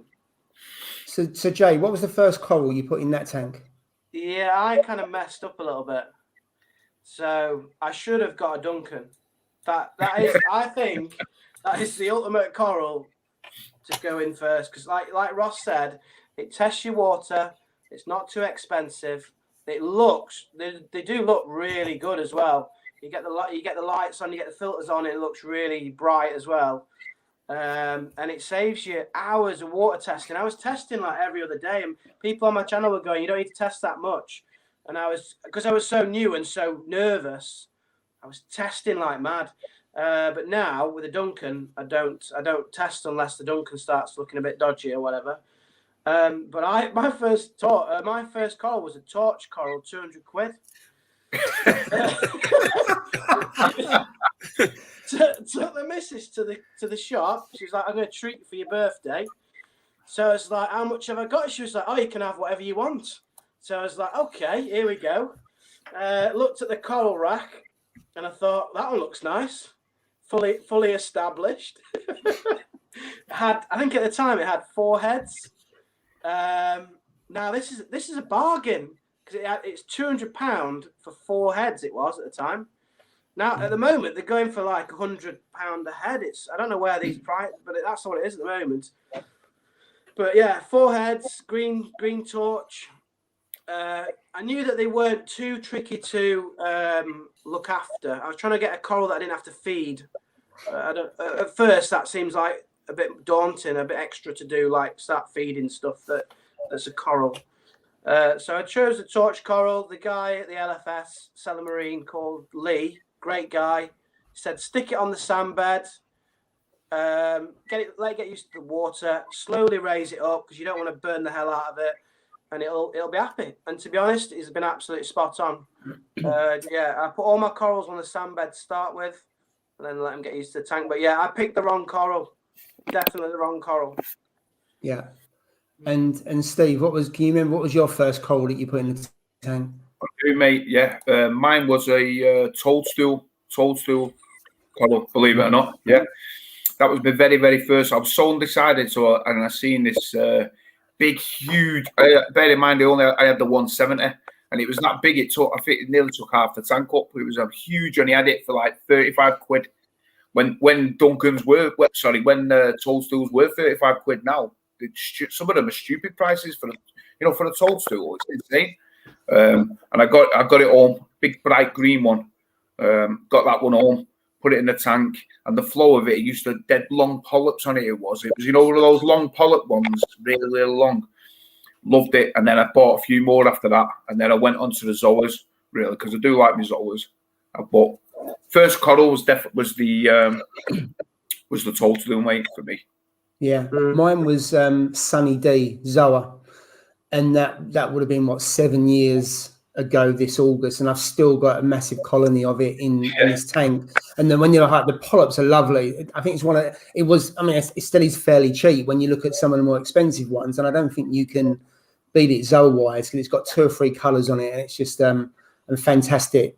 So Jay, what was the first coral you put in that tank? Yeah, I kind of messed up a little bit. So I should have got a Duncan. That is, I think, that is the ultimate coral to go in first, because like Ross said, it tests your water. It's not too expensive. It looks, they do look really good as well. You get the lights on, you get the filters on. It looks really bright as well, and it saves you hours of water testing. I was testing like every other day, and people on my channel were going, "You don't need to test that much." And because I was so new and so nervous, I was testing like mad. But now with a Duncan, I don't test unless the Duncan starts looking a bit dodgy or whatever. But my first coral was a torch coral, 200 quid. Took the missus to the shop. She was like, "I'm going to treat you for your birthday." So I was like, "How much have I got?" She was like, "Oh, you can have whatever you want." So I was like, "Okay, here we go." Looked at the coral rack, and I thought, that one looks nice. fully established. I think at the time it had 4 heads. Now this is a bargain because it's £200 for 4 heads. It was at the time. Now at the moment they're going for like £100 a head. I don't know where these price, but that's what it is at the moment. But yeah, 4 heads, green torch. I knew that they weren't too tricky to look after. I was trying to get a coral that I didn't have to feed. At first, that seems like a bit daunting, a bit extra to do, like start feeding stuff that's a coral. So I chose the torch coral. The guy at the LFS, Cellar Marine, called Lee, great guy, said stick it on the sand bed, let it get used to the water, slowly raise it up because you don't want to burn the hell out of it, and it'll be happy. And to be honest, it's been absolutely spot on. Yeah, I put all my corals on the sand bed to start with, and then let them get used to the tank. But yeah, I picked the wrong coral. Definitely the wrong coral. Yeah. And Steve, can you remember what was your first coral that you put in the tank? I do, mate. Yeah, mine was a toadstool coral. Believe it or not, yeah, that was my very, very first. I was so undecided. And I seen this big, huge. Bear in mind, I had the 170, and it was that big. I think it nearly took half the tank up. It was a huge, and he had it for like 35 quid. When Duncan's were, when toadstools were 35 quid now. Some of them are stupid prices for a toadstool. It's insane. And I got it home, big bright green one. Got that one home, put it in the tank, and the flow of it used to dead long polyps on it. It was one of those long polyp ones, really, really long. Loved it, and then I bought a few more after that, and then I went on to the zoas, really, because I do like my zoas. I bought first coral was the toadstool, mate, for me. Yeah, mine was Sunny D Zoa, and that would have been 7 years ago this August, and I've still got a massive colony of it in this tank. And then when you're like, the polyps are lovely. I think it still is fairly cheap when you look at some of the more expensive ones, and I don't think you can beat it Zoa wise because it's got 2 or 3 colours on it, and it's just a fantastic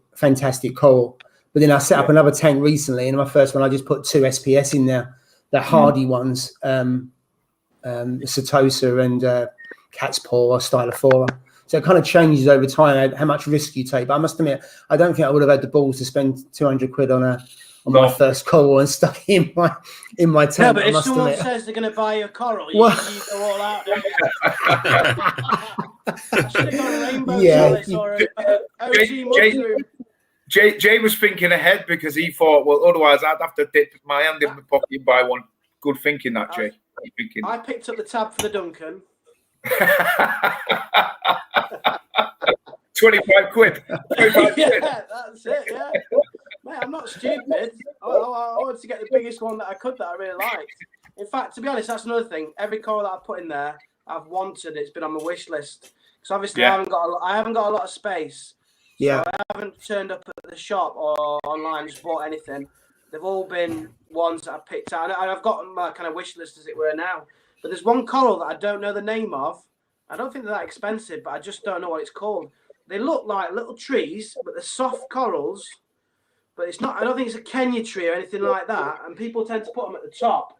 coral. But then I set up another tank recently, and my first one I just put 2 SPS in there. The hardy ones, Setosa and Cat's Paw or Stylophora. So it kind of changes over time how much risk you take. But I must admit, I don't think I would have had the balls to spend 200 quid on my first coral and stuck it in my tank. No, but if someone says they're going to buy you a coral, you go all out. I should have got a rainbow chalice or a OG mushroom. Jay was thinking ahead because he thought, well, otherwise I'd have to dip my hand in my pocket and buy one. Good thinking, that, Jay. I picked up the tab for the Duncan. 25 quid. 25 quid. Yeah, that's it, yeah. Mate, I'm not stupid. I wanted to get the biggest one that I could that I really liked. In fact, to be honest, that's another thing. Every coral that I put in there, I've wanted. It's been on my wish list. Because obviously I haven't got a lot of space. Yeah, so I haven't turned up at the shop or online just bought anything. They've all been ones that I've picked out, and I've got my kind of wish list as it were now. But there's one coral that I don't know the name of. I don't think they're that expensive, but I just don't know what it's called. They look like little trees, but they're soft corals. But it's not. I don't think it's a Kenya tree or anything like that. And people tend to put them at the top,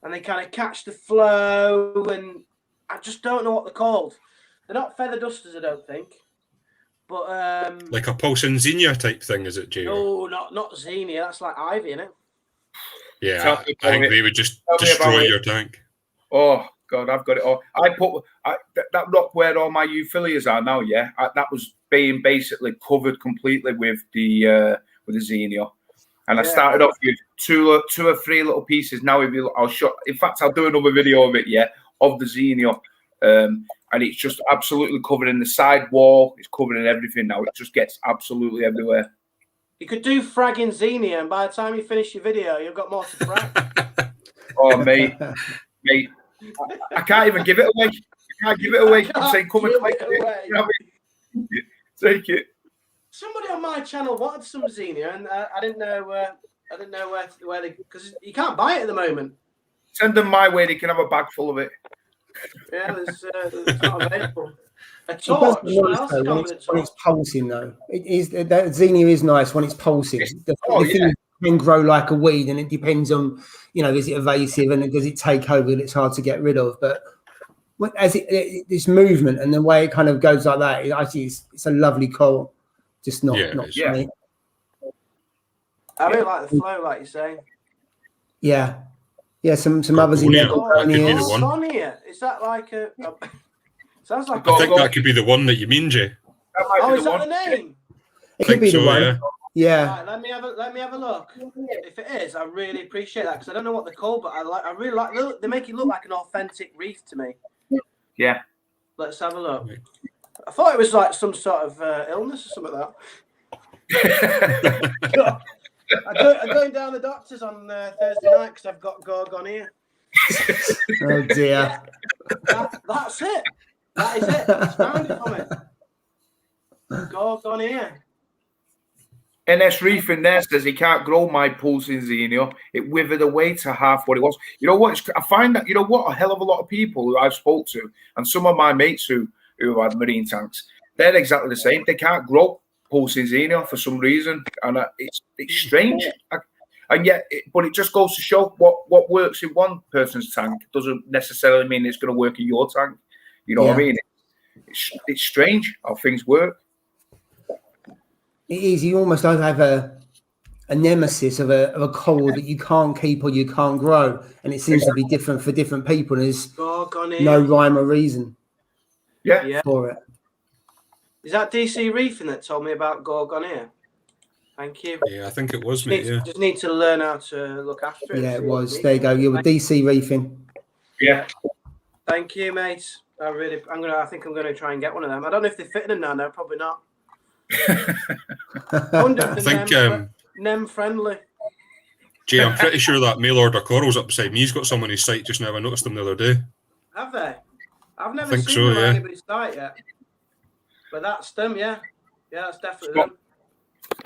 and they kind of catch the flow. And I just don't know what they're called. They're not feather dusters, I don't think. But like a pulsing xenia type thing, is it, Jay? No, not xenia. That's like ivy, isn't it? Yeah, I think they would just destroy your tank. Oh God, I've got it all. I put that rock where all my euphyllias are now. Yeah, that was being basically covered completely with the xenia, and I started off with two or three little pieces. Now, I'll show. In fact, I'll do another video of it. Yeah, of the xenia. And it's just absolutely covered in the side wall. It's covered in everything now. It just gets absolutely everywhere. You could do fragging xenia, and by the time you finish your video, you've got more to frag. Oh, mate, I can't even give it away. I can't give it away. I'm saying, come and collect it. Take it. Somebody on my channel wanted some xenia, and I didn't know where they, because you can't buy it at the moment. Send them my way. They can have a bag full of it. Yeah, there's not available. A torch. When it's pulsing, though, that xenia is nice when it's pulsing. The thing is can grow like a weed, and it depends on, you know, is it invasive and does it take over and it's hard to get rid of. But as this movement and the way it kind of goes like that, actually it's a lovely coral, just not for me. I really like the flow, like you say. Yeah, some others in there. Gorgonia. Is that like a sounds like? I think that could be the one that you mean, Jay. Oh, is that the name? It could be the one. Yeah. Right, let me have a look. If it is, I really appreciate that because I don't know what they're called, but I really like. They make it look like an authentic reef to me. Yeah. Let's have a look. I thought it was like some sort of illness or something like that. I'm going down the doctors on Thursday night because I've got Gorgonia. Oh dear. That's it. That is it. It's found it for me. Gorgonia. NS Reefing there says he can't grow my pulsing xenio. It withered away to half what it was. You know what? I find that, you know what, a hell of a lot of people who I've spoke to, and some of my mates who had marine tanks, they're exactly the same. They can't grow pulsing xenio for some reason, and it's strange. And yet, but it just goes to show what works in one person's tank doesn't necessarily mean it's going to work in your tank. You know what I mean? It's strange how things work. It is. You almost don't have a nemesis of a coral that you can't keep or you can't grow, and it seems to be different for different people. And there's no rhyme or reason for it. Is that DC Reefing that told me about Gorgonia? Thank you. Yeah, I think it was, mate. Just need to learn how to look after it. Yeah, it was. There you go. You were DC Reefing. Yeah. Thank you, mate. I think I'm gonna try and get one of them. I don't know if they fit in them now. No, probably not. I think NEM friendly. Jay, I'm pretty sure that mail order coral's up beside me. He's got someone on his site just now. I noticed them the other day. Have they? I've never seen them on anybody's site yet. But that's them, yeah. Yeah, that's definitely them.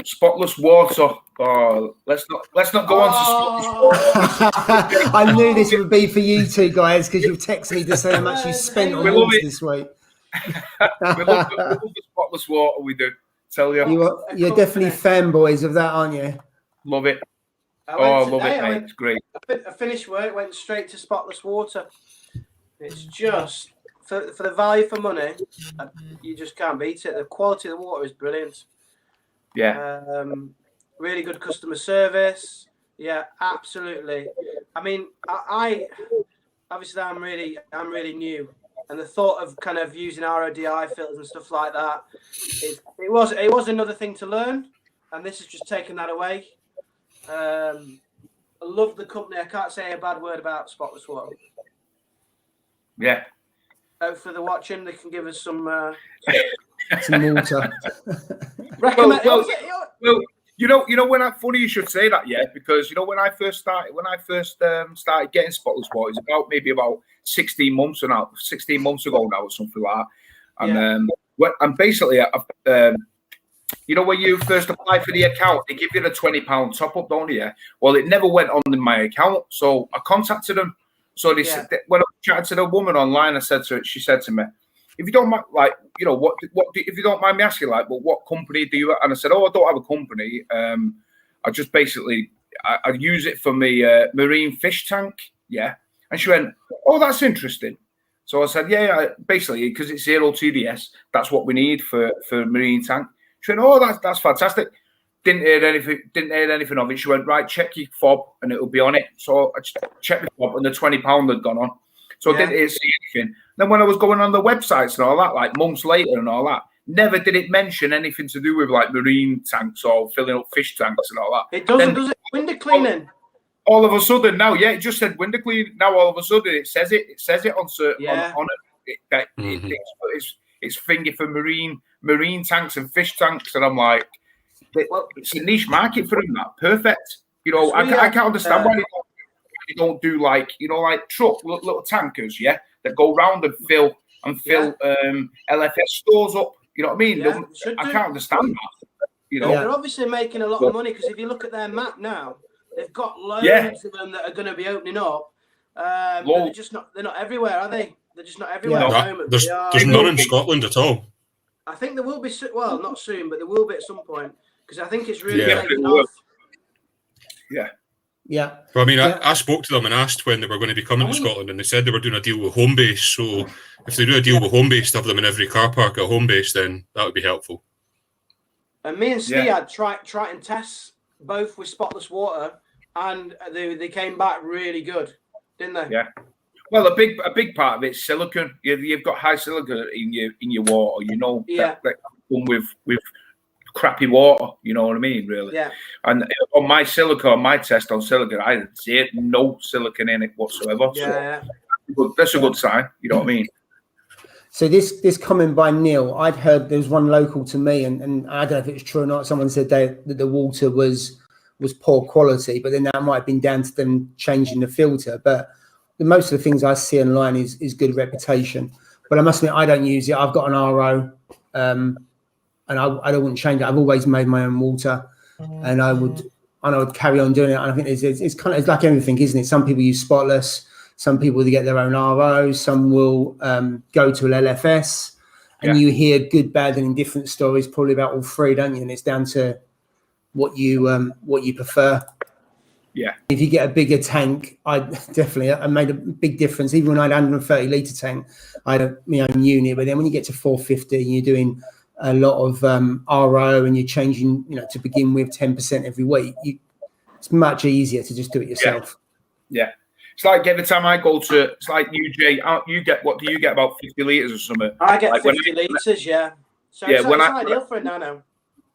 Spotless water. Oh, let's not go on to spotless water. I knew this would be for you two guys because you've texted me to say how much you spent on water this week. we love the spotless water, we do. Tell you. You're definitely fanboys of that, aren't you? Love it. Love it, mate. It's great. I finished work, went straight to spotless water. It's just, for the value for money, you just can't beat it. The quality of the water is brilliant. Yeah. Really good customer service. Yeah, absolutely. I mean, I obviously I'm really new, and the thought of kind of using RODI filters and stuff like that, it was another thing to learn, and this has just taken that away. I love the company. I can't say a bad word about Spotless Water. Yeah. For the watching, they can give us some water. Recommend. Well, you know when funny you should say that, because you know when I first started getting spotless water, it's about 16 months ago now or something like that. And basically, you know when you first apply for the account, they give you the £20 top up, don't you? Well, it never went on in my account, so I contacted them. So they said, when I chatted to the woman online, she said to me, if you don't mind, like, you know, what if you don't mind me asking, like, well, what company do you? And I said, I don't have a company. I just basically I use it for my marine fish tank. Yeah. And she went, oh, that's interesting. So I said, basically because it's 0 TDS, that's what we need for marine tank. She went, oh, that's fantastic. Didn't hear anything of it. She went, right, check your fob and it'll be on it. So I checked the fob and the £20 had gone on. So I didn't see anything. Then when I was going on the websites and all that, like months later and all that, never did it mention anything to do with like marine tanks or filling up fish tanks and all that. It doesn't, does it? Window cleaning. All of a sudden now, it just said window cleaning. Now all of a sudden it says it on certain on it. It's finger for marine tanks and fish tanks, and I'm like, well, it's a niche market for them. That perfect. You know, I can't understand why they don't do like, you know, like little tankers, that go round and fill LFS stores up. You know what I mean? I can't understand that. You know, they're obviously making a lot of money because if you look at their map now, they've got loads of them that are going to be opening up. But they're not everywhere, are they? They're just not everywhere at the moment. There's none in Scotland at all. I think there will be, well, not soon, but there will be at some point because I think it's really taking off. Yeah. Well, I mean, Yeah. I spoke to them and asked when they were going to be coming to Scotland, and they said they were doing a deal with Homebase. So if they do a deal with Homebase to have them in every car park at Homebase, then that would be helpful. And me and Steve had Triton tests, both with spotless water, and they came back really good, didn't they? Yeah. Well, a big part of it's silicon. You've got high silicon in your water. You know, that come with crappy water. You know what I mean? Really. Yeah. And on my silicon, my test on silicon, I had no silicon in it whatsoever. Yeah. So that's a good sign. You know what I mean? So this comment by Neil, I'd heard there was one local to me, and I don't know if it's true or not. Someone said that the water was poor quality, but then that might have been down to them changing the filter. But most of the things I see online is good reputation. But I must admit, I don't use it. I've got an RO, and I don't want to change it. I've always made my own water, and I would carry on doing it. And I think it's kind of, it's like everything, isn't it? Some people use spotless. Some people, they get their own RO. Some will go to an LFS, and you hear good, bad, and indifferent stories probably about all three, don't you? And it's down to what you prefer. Yeah. If you get a bigger tank, I made a big difference. Even when I had a 130 litre tank, I had my own unit. But then when you get to 450, and you're doing a lot of RO, and you're changing, to begin with 10% every week, it's much easier to just do it yourself. Yeah. It's like every time I go to, it's like UJ, you get, what do you get, about 50 litres or something? I get like 50 litres, yeah. So yeah, it's ideal for a nano.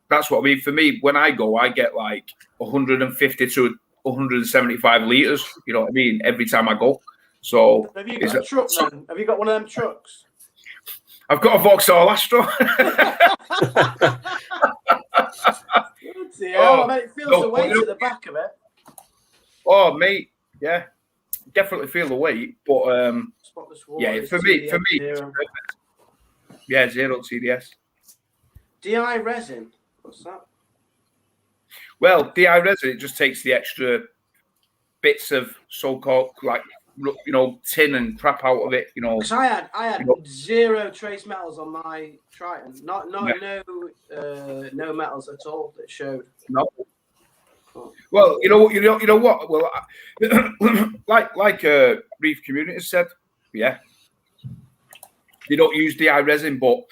That's what I mean. For me, when I go, I get like 150 to 175 litres, you know what I mean, every time I go. So have you got a truck then? Have you got one of them trucks? I've got a Vauxhall Astro. I mean, it feels the weight at the back of it. Oh, mate, yeah. Definitely feel the weight, but yeah, for me, zero. Yeah, zero TDS. DI resin, what's that? Well, DI resin, it just takes the extra bits of so-called, like, tin and crap out of it, Because I had zero trace metals on my Triton, no metals at all that showed. No. Well, you know what? Well, like Reef Community said, yeah, they don't use DI resin, but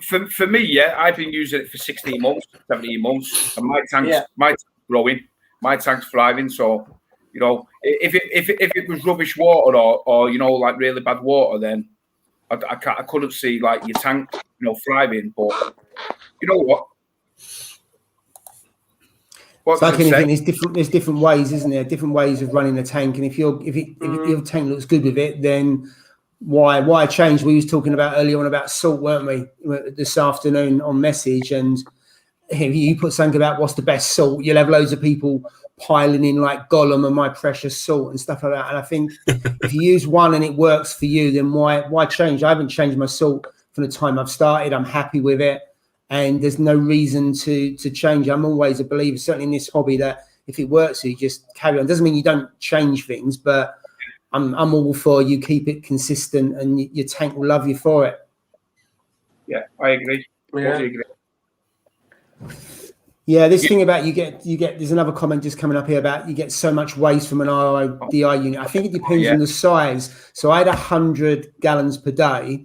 for me, yeah, I've been using it for 16 months, 17 months, and my tank's growing, my tank's thriving. So, if it was rubbish water or like really bad water, then I couldn't see like your tank, thriving. But you know what? It's like anything. There's different ways, isn't there? Different ways of running a tank. And if your tank looks good with it, then why change? We was talking about earlier on about salt, weren't we? This afternoon on message, and if you put something about what's the best salt, you'll have loads of people piling in like Gollum and My Precious Salt and stuff like that. And I think if you use one and it works for you, then why change? I haven't changed my salt from the time I've started. I'm happy with it. And there's no reason to change. I'm always a believer, certainly in this hobby, that if it works, you just carry on. Doesn't mean you don't change things, but I'm all for you keep it consistent, and your tank will love you for it. Yeah, I agree. Yeah. Yeah, this thing about you get. There's another comment just coming up here about you get so much waste from an RODI unit. I think it depends on the size. So I had 100 gallons per day,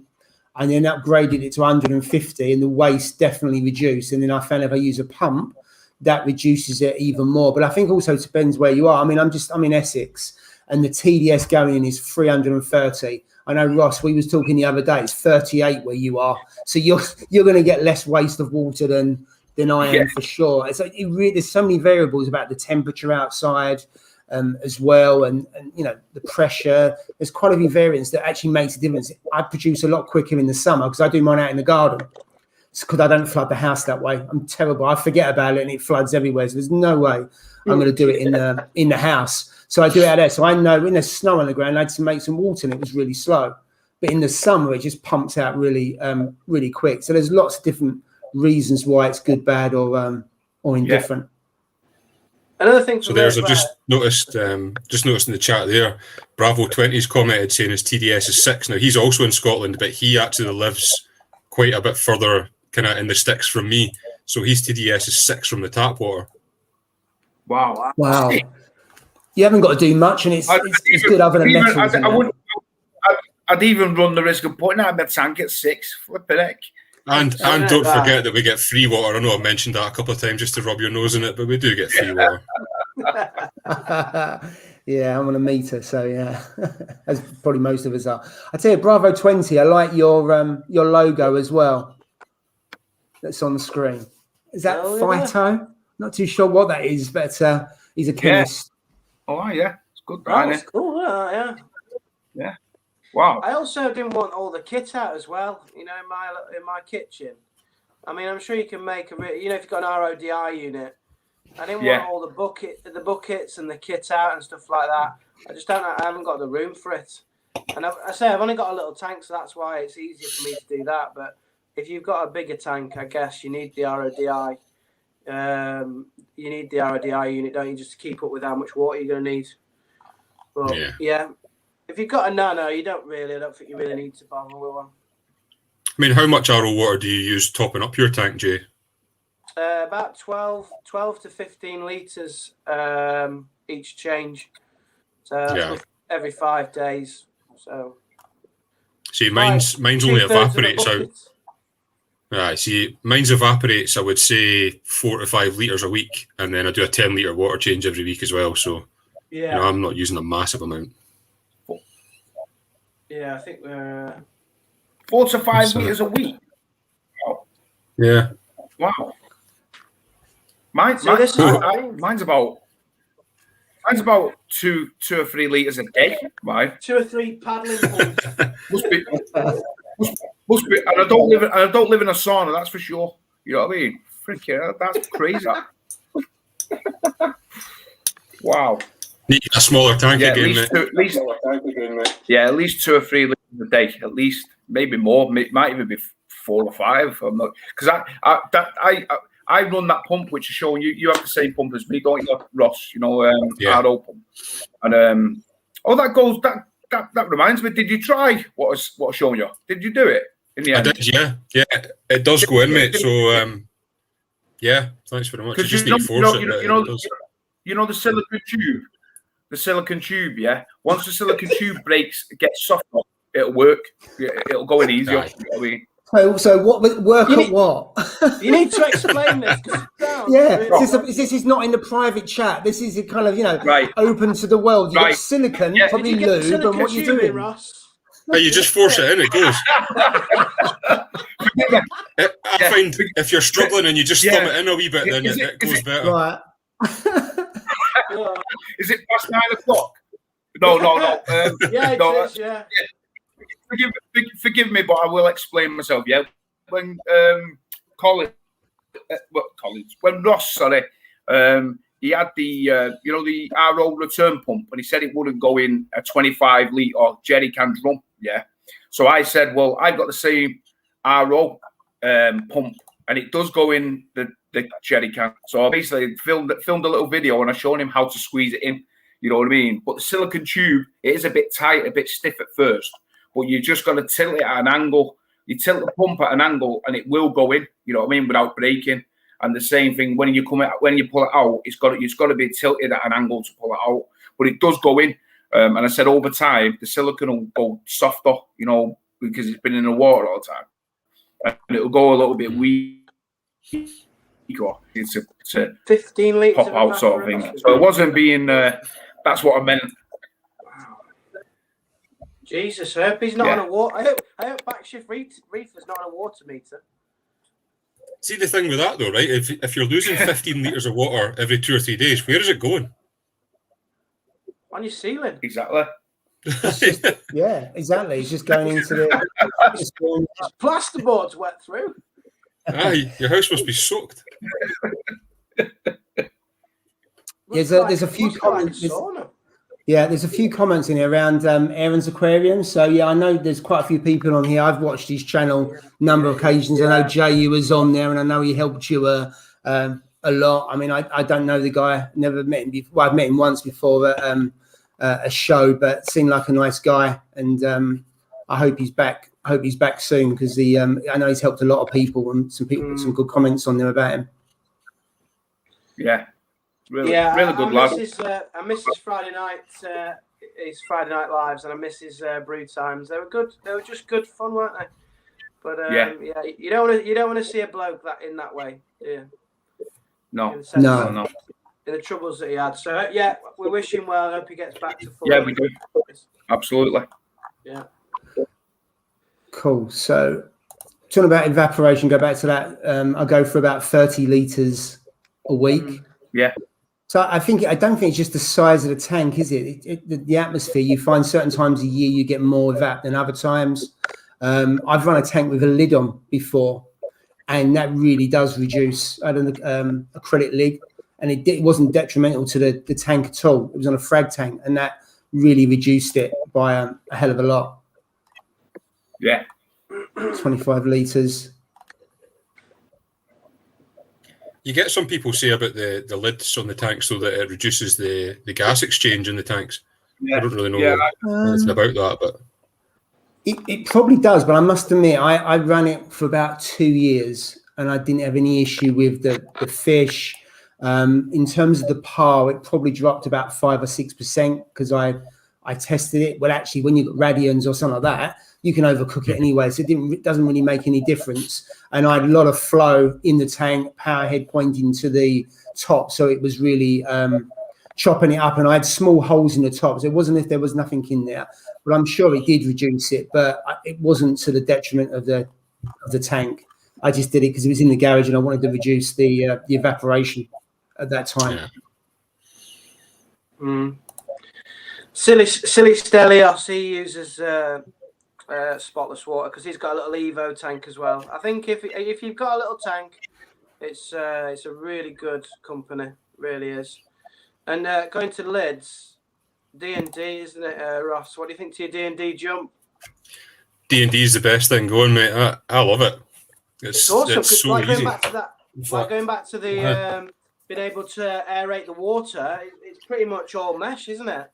and then upgraded it to 150, and the waste definitely reduced. And then I found if I use a pump, that reduces it even more. But I think also it depends where you are. I mean, I'm in Essex, and the TDS going in is 330. I know, Ross, we was talking the other day, it's 38 where you are. So you're going to get less waste of water than I am for sure. It's like there's so many variables about the temperature outside as well, and the pressure. There's quite a few variants that actually makes a difference. I produce a lot quicker in the summer because I do mine out in the garden. It's because I don't flood the house that way. I'm terrible. I forget about it and it floods everywhere. So there's no way I'm going to do it in the house. So I do it out there. So I know when there's snow on the ground, I had to make some water and it was really slow. But in the summer, it just pumps out really, really quick. So there's lots of different reasons why it's good, bad, or indifferent. Another thing. So there's I've just noticed in the chat there, Bravo 20's commented saying his TDS is 6. Now he's also in Scotland, but he actually lives quite a bit further, kind of in the sticks from me. So his TDS is 6 from the tap water. Wow. Wow. You haven't got to do much, and it's good other than metals. I'd even run the risk of putting out my tank at 6. Flipping heck. And don't forget that we get free water. I know I mentioned that a couple of times just to rub your nose in it, but we do get free water. Yeah, I'm on a meter, so yeah, as probably most of us are. I tell you, Bravo 20. I like your logo as well. That's on the screen. Is that Phyto? Not too sure what that is, but he's a chemist. Yeah. Oh yeah, it's good. Oh, it's cool. Yeah. Yeah. Wow. I also didn't want all the kit out as well. You know, in my kitchen. I mean, I'm sure you can make if you've got an RODI unit. I didn't want all the buckets and the kit out and stuff like that. I haven't got the room for it. And I've only got a little tank, so that's why it's easier for me to do that. But if you've got a bigger tank, I guess you need the RODI. You need the RODI unit, don't you, just to keep up with how much water you're going to need. But yeah, if you've got a nano, I don't think you really need to bother with one. I mean, how much RO water do you use topping up your tank, Jay? About 12 to 15 litres each change. So every 5 days. So see, mine's only evaporates out. Right, see, mine's evaporates, I would say 4 to 5 litres a week, and then I do a 10 litre water change every week as well. So I'm not using a massive amount. Yeah, I think we're 4 to 5 litres a week. Wow. Yeah. Wow. Mine's about 2 or 3 litres a day. Right. 2 or 3 paddling pumps. Must be, and I don't live in a sauna. That's for sure. You know what I mean? Freaking, that's crazy. Wow. Need a smaller tank again, mate. At least 2 or 3 litres a day. At least, maybe more. It might even be 4 or 5. I'm not, because I run that pump which is showing you. You have the same pump as me, don't you, Ross? You know, RO pump. And that reminds me. Did you try what I was showing you? Did you do it in the end? I did, yeah. It does go in, mate. So thanks very much. You just need to force it. You know the silicone tube. The silicone tube, yeah. Once the silicone tube breaks, it gets softer. It'll work. It'll go in easier. Right. You know what I mean? So what work at what? You need to explain this. This is not in the private chat. This is a kind of open to the world. You've got silicon, probably lube, and what you're doing, Ross. Hey, you just force it in, it goes. I find if you're struggling and you just thumb it in a wee bit, then it goes better. Right. Is it past 9 o'clock? No. It is, yeah. Forgive me, but I will explain myself. Yeah, when when Ross, he had the the RO return pump, and he said it wouldn't go in a 25 litre jerry can drum. Yeah, so I said, well, I've got the same RO pump, and it does go in the jerry can. So I basically filmed a little video, and I showed him how to squeeze it in. You know what I mean? But the silicone tube, it is a bit tight, a bit stiff at first. But you just got to tilt it at an angle. You tilt the pump at an angle, and it will go in. You know what I mean, without breaking. And the same thing when you pull it out, it's got to be tilted at an angle to pull it out. But it does go in. And I said over time, the silicone will go softer. You know, because it's been in the water all the time, and it'll go a little bit weaker. It's a 15 litres pop out sort of thing. So it wasn't being. That's what I meant. Jesus, I hope he's not on a water. I hope Backshift Reef is not on a water meter. See the thing with that though, right? If you're losing 15 litres of water every 2 or 3 days, where is it going? On your ceiling. Exactly. Yeah, exactly. It's just going into the plasterboard's wet through. Aye, your house must be soaked. There's a few comments. There's a few comments in here around Aaron's Aquarium. So I know there's quite a few people on here. I've watched his channel a number of occasions. I know Jay, you was on there, and I know he helped you a lot. I mean, I don't know the guy, never met him before. Well, I've met him once before at a show, but seemed like a nice guy, and I hope he's back. I hope he's back soon because I know he's helped a lot of people, and some people put some good comments on there about him. Yeah. Really, Yeah, really good lad. I miss his Friday night. His Friday night lives, and I miss his brew times. They were good. They were just good fun, weren't they? But Yeah. you don't want to see a bloke that in that way. Yeah. No. In the sense No. of the troubles that he had. So yeah, we wish him well. I hope he gets back to full. Yeah, we do. Absolutely. Yeah. Cool. So talking about evaporation, go back to that. I go for about 30 litres a week. Yeah. So I don't think it's just the size of the tank, is it? The atmosphere. You find certain times a year you get more evap than other times. I've run a tank with a lid on before, and that really does reduce. I had an acrylic lid, and it wasn't detrimental to the tank at all. It was on a frag tank, and that really reduced it by a hell of a lot. Yeah. 25 litres. You get some people say about the lids on the tanks so that it reduces the gas exchange in the tanks. Yeah. I don't really know anything about that, but it probably does. But I must admit, I ran it for about 2 years, and I didn't have any issue with the fish. In terms of the par, it probably dropped about 5 or 6% because I tested it. Well, actually, when you've got radians or something like that, you can overcook it anyway, so it doesn't really make any difference. And I had a lot of flow in the tank, power head pointing to the top, so it was really chopping it up. And I had small holes in the top, so it wasn't if there was nothing in there. But I'm sure it did reduce it, but it wasn't to the detriment of the tank. I just did it because it was in the garage and I wanted to reduce the evaporation at that time. yeah. Silly Stelios, he uses spotless water because he's got a little Evo tank as well. I think if you've got a little tank, it's a really good company, really is. And going to lids, D&D, isn't it, Ross? What do you think to your D&D jump? D&D is the best thing going, mate. I love it. It's awesome. It's so like easy. Going back to the being able to aerate the water, it's pretty much all mesh, isn't it?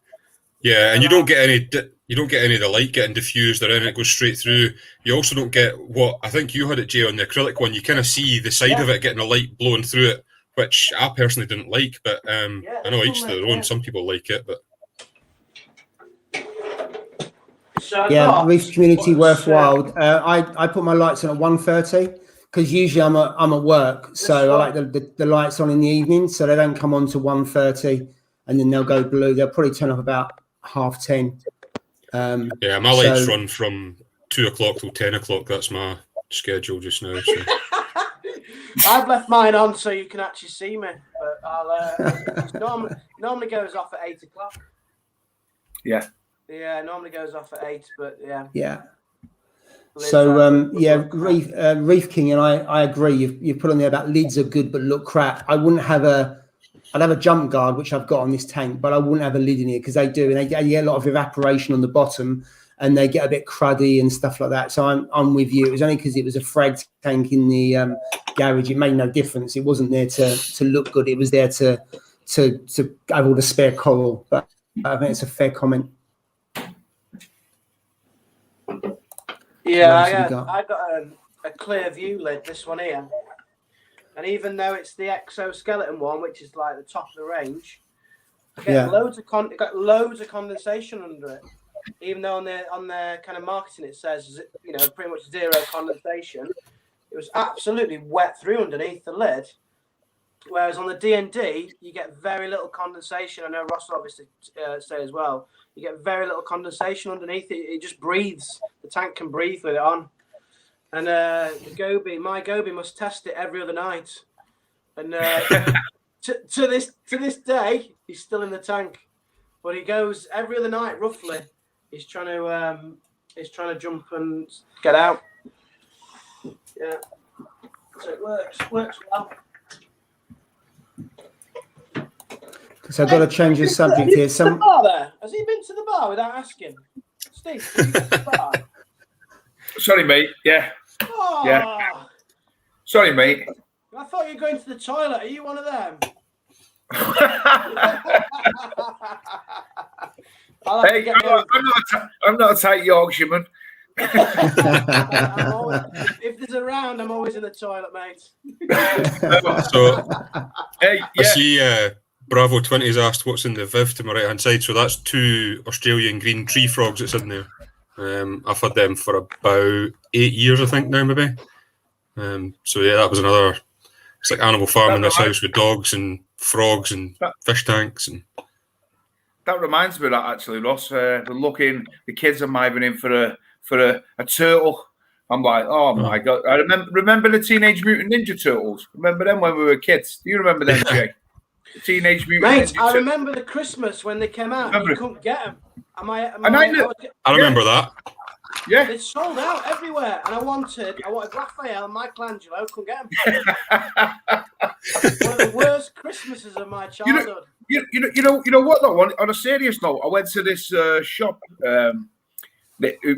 Yeah, and you don't get any of the light getting diffused or anything. It goes straight through. You also don't get what I think you had it, Jay, on the acrylic one. You kind of see the side of it getting a light blowing through it, which I personally didn't like. But I know each to their own. Some people like it, but Reef community worthwhile. I put my lights on at 1:30 because usually I'm at work, so I like the lights on in the evening, so they don't come on to 1:30 and then they'll go blue. They'll probably turn off about 10:30. My lights run from 2 o'clock till 10 o'clock. That's my schedule just now. So. I've left mine on so you can actually see me, but I'll normally goes off at 8 o'clock. Yeah. Yeah, normally goes off at 8, but yeah. Yeah. So Reef King, and I agree. You've put on there about lids are good but look crap. I'd have a jump guard, which I've got on this tank, but I wouldn't have a lid in here because they do, and they get a lot of evaporation on the bottom, and they get a bit cruddy and stuff like that. So I'm with you. It was only because it was a frag tank in the garage. It made no difference. It wasn't there to look good. It was there to have all the spare coral. But I think it's a fair comment. Yeah, I got a clear view lid. This one here. And even though it's the exoskeleton one, which is like the top of the range, I get loads of condensation under it. Even though on their kind of marketing it says, pretty much zero condensation, it was absolutely wet through underneath the lid. Whereas on the D&D, you get very little condensation. I know Ross will obviously say as well. You get very little condensation underneath it. It just breathes. The tank can breathe with it on. And my Goby must test it every other night. And to this day, he's still in the tank. But he goes every other night, roughly. He's trying to jump and get out. Yeah. So it works well. So I've got to change the subject here. Has he been to the bar there? Has he been to the bar without asking? Steve, have you been to the bar? Sorry, mate. Yeah. Oh. Yeah. Sorry, mate. I thought you were going to the toilet. Are you one of them? Hey, I'm not a tight Yorkshireman. If there's a round, I'm always in the toilet, mate. So hey, I see Bravo 20's asked what's in the Viv to my right hand side. So that's 2 Australian green tree frogs that's in there. I've had them for about 8 years, I think now, maybe. So yeah, that was another. It's like Animal Farm in this house with dogs and frogs and fish tanks. And that reminds me of that actually, Ross. We're looking. The kids are miving in for a turtle. I'm like, oh my god! I remember the Teenage Mutant Ninja Turtles. Remember them when we were kids? Do you remember them, Jay? The Teenage Mutant Ninja Turtles. I remember the Christmas when they came out. You couldn't get them. I remember that. Yeah, they sold out everywhere, and I wanted Raphael and Michelangelo. Couldn't get them. One of the worst Christmases of my childhood. You know what though? On a serious note, I went to this shop.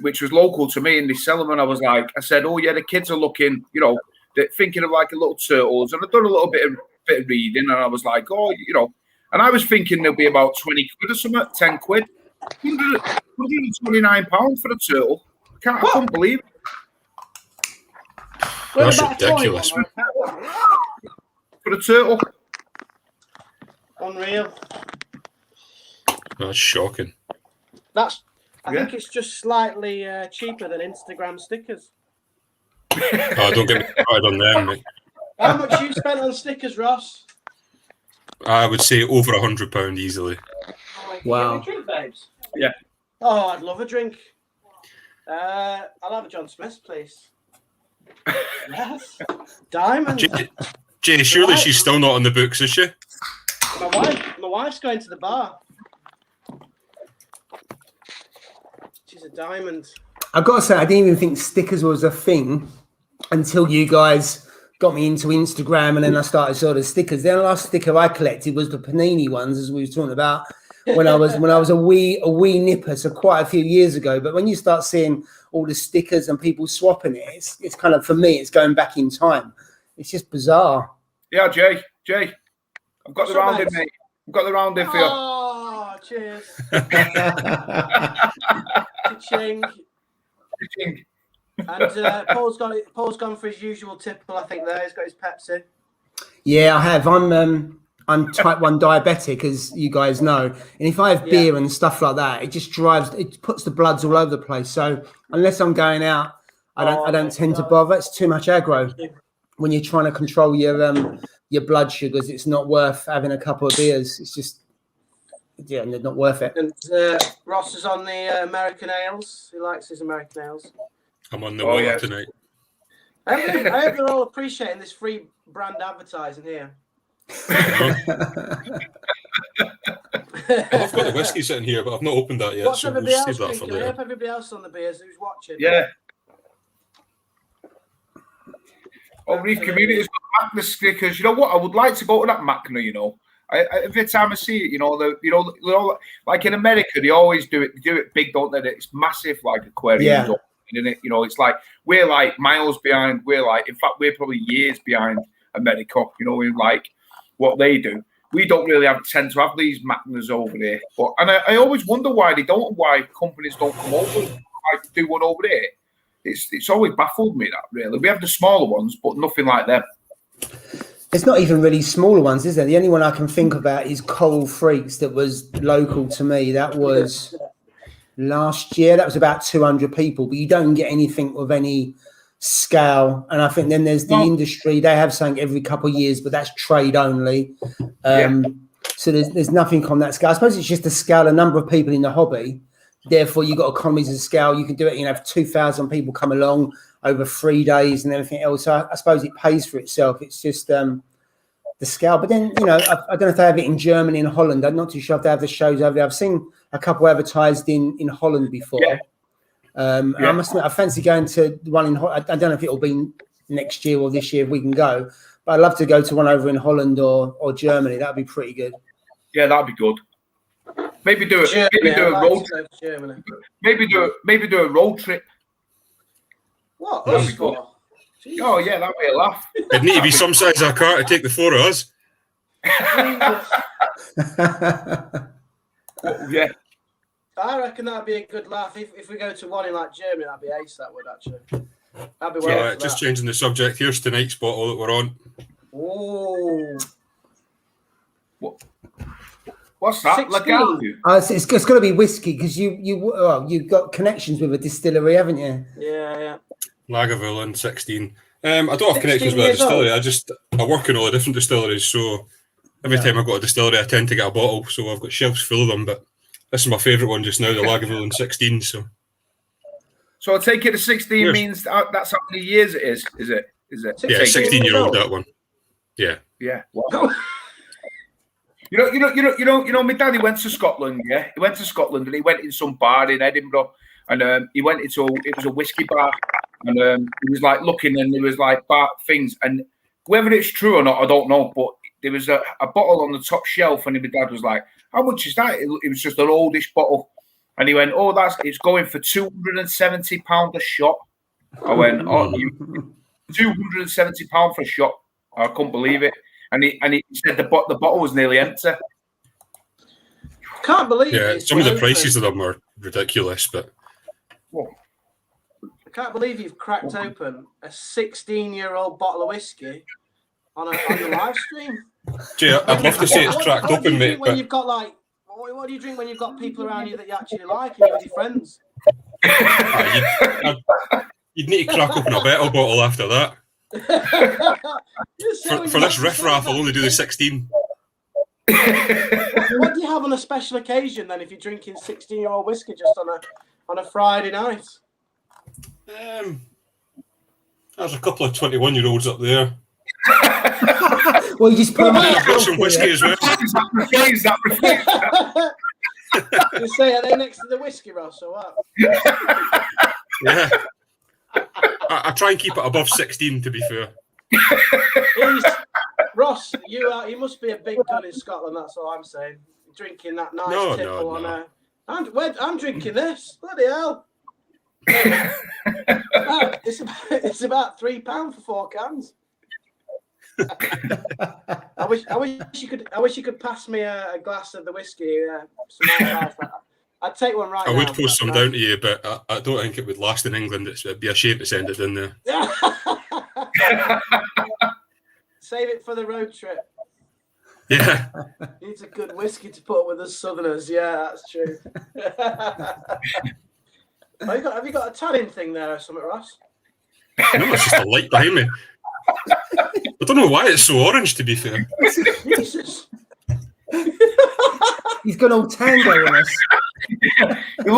Which was local to me, and they sell them, and I said, oh yeah, the kids are looking, they're thinking of like a little turtles, and I've done a little bit of reading, and I was like, oh, and I was thinking there'll be about 20 quid or something, 10 quid, £129 for a turtle. I couldn't believe it. That's ridiculous. For a turtle. Unreal. That's shocking. I think it's just slightly cheaper than Instagram stickers. Oh, don't get me started on them, mate. How much you spent on stickers, Ross? I would say over £100 easily. Wow. Drink, babes? Yeah. Oh, I'd love a drink. I'll have a John Smith, please. Yes. Diamond. Jay, surely she's still not on the books, is she? My wife's going to the bar. She's a diamond. I've got to say, I didn't even think stickers was a thing until you guys got me into Instagram, and then I started sort of stickers. The last sticker I collected was the Panini ones, as we were talking about when I was a wee nipper, so quite a few years ago. But when you start seeing all the stickers and people swapping it, it's kind of, for me, it's going back in time. It's just bizarre. Yeah, Jay, I've got the round in, mate. I've got the round in for you. Oh, cheers. Ching. And Paul's gone for his usual tipple, I think. He's got his Pepsi. Yeah, I have. I'm type 1 diabetic, as you guys know, and if I have beer and stuff like that, it puts the bloods all over the place. So unless I'm going out, I don't tend to bother. It's too much aggro when you're trying to control your blood sugars. It's not worth having a couple of beers. It's just they're not worth it. And Ross is on the American ales. He likes his American ales. I'm on the water tonight. I hope they're all appreciating this free brand advertising here. I've got the whiskey sitting here, but I've not opened that yet. What's so everybody we'll else save that for drinking? I later. hope everybody else on the beers who's watching. Yeah. Reef community's got Macna stickers. You know what? I would like to go to that Macna. Every time I see it, like in America, they always do it big, don't they? It's massive, like aquariums. Yeah. In it, it's like we're like miles behind. In fact, we're probably years behind America. In like what they do. We don't really tend to have these Macnas over there. And I always wonder why they don't, why companies don't come over and do one over there. It's always baffled me that, really. We have the smaller ones, but nothing like them. It's not even really smaller ones, is there? The only one I can think about is Coral Freaks, that was local to me. That was last year. That was about 200 people, but you don't get anything of any scale. And I think then there's the industry. They have something every couple of years, but that's trade only. So there's nothing on that scale. I suppose it's just the scale, a number of people in the hobby. Therefore, you've got economies of scale. You can do it, have 2,000 people come along over 3 days and everything else. So I suppose it pays for itself. It's just the scale. But then, I don't know if they have it in Germany and Holland. I'm not too sure if they have the shows over there. I've seen a couple advertised in Holland before. I must admit, I fancy going to one in Holland. I don't know if it'll be next year or this year if we can go. But I'd love to go to one over in Holland or Germany. That'd be pretty good. Yeah, that'd be good. Maybe do it. Maybe do a road trip. Maybe do a road trip. What? That'd be good. Oh yeah, that'd be a laugh. It'd need to be some size of a car to take the 4 of us. Yeah. I reckon that'd be a good laugh. If we go to one in like Germany, that'd be ace. That would actually. That'd be well. Just changing the subject. Here's tonight's bottle that we're on. Oh. What's that? 16. It's got to be whiskey because you've got connections with a distillery, haven't you? Yeah. Lagavulin 16. I don't have 16 connections with a years distillery. old. I work in all the different distilleries, so every time I go to a distillery, I tend to get a bottle. So I've got shelves full of them. But this is my favourite one just now, the Lagavulin 16. So I take it the 16 means that's how many years it is. Is it? Yeah, 16-year-old that one. Yeah. Yeah. Wow. You know. My daddy went to Scotland. Yeah, he went to Scotland and he went in some bar in Edinburgh, and he went into it was a whiskey bar, and he was like looking, and there was like bar things, and whether it's true or not, I don't know, but there was a bottle on the top shelf, and my dad was like, "How much is that?" It was just an oldish bottle, and he went, "Oh, it's going for £270 a shot." I went, "Oh, £270 for a shot." I couldn't believe it. And he said the bottle was nearly empty. Can't believe it. Some of the prices of them are ridiculous, but I can't believe you've cracked open a 16-year-old bottle of whiskey on your live stream. Gee, I'd love to say it's cracked open, mate. When you've got what do you drink when you've got people around you that you actually like and you're with your friends? You'd need to crack open a better bottle after that. For this riff-raff, I'll only do the 16. What do you have on a special occasion then if you're drinking 16-year-old whiskey just on a Friday night? There's a couple of 21-year-olds up there. Well, you just put them I've got some whiskey as well. Is that reflects? You say, are they next to the whiskey, Ross, or what? Yeah. I try and keep it above 16, to be fair. Ross, you must be a big gun in Scotland, that's all I'm saying. Drinking that nice tipple on a... I'm drinking this. Bloody hell. It's about £3 for 4 cans. I wish you could pass me a glass of the whiskey. I'd take one right now. I would post some down to you, but I don't think it would last in England. It'd be a shame to send it in there. Save it for the road trip. Yeah. Needs a good whiskey to put with us Southerners. Yeah, that's true. Have you got a tanning thing there or something, Ross? No, it's just a light behind me. I don't know why it's so orange, to be fair. Jesus. He's gone all tango on us. You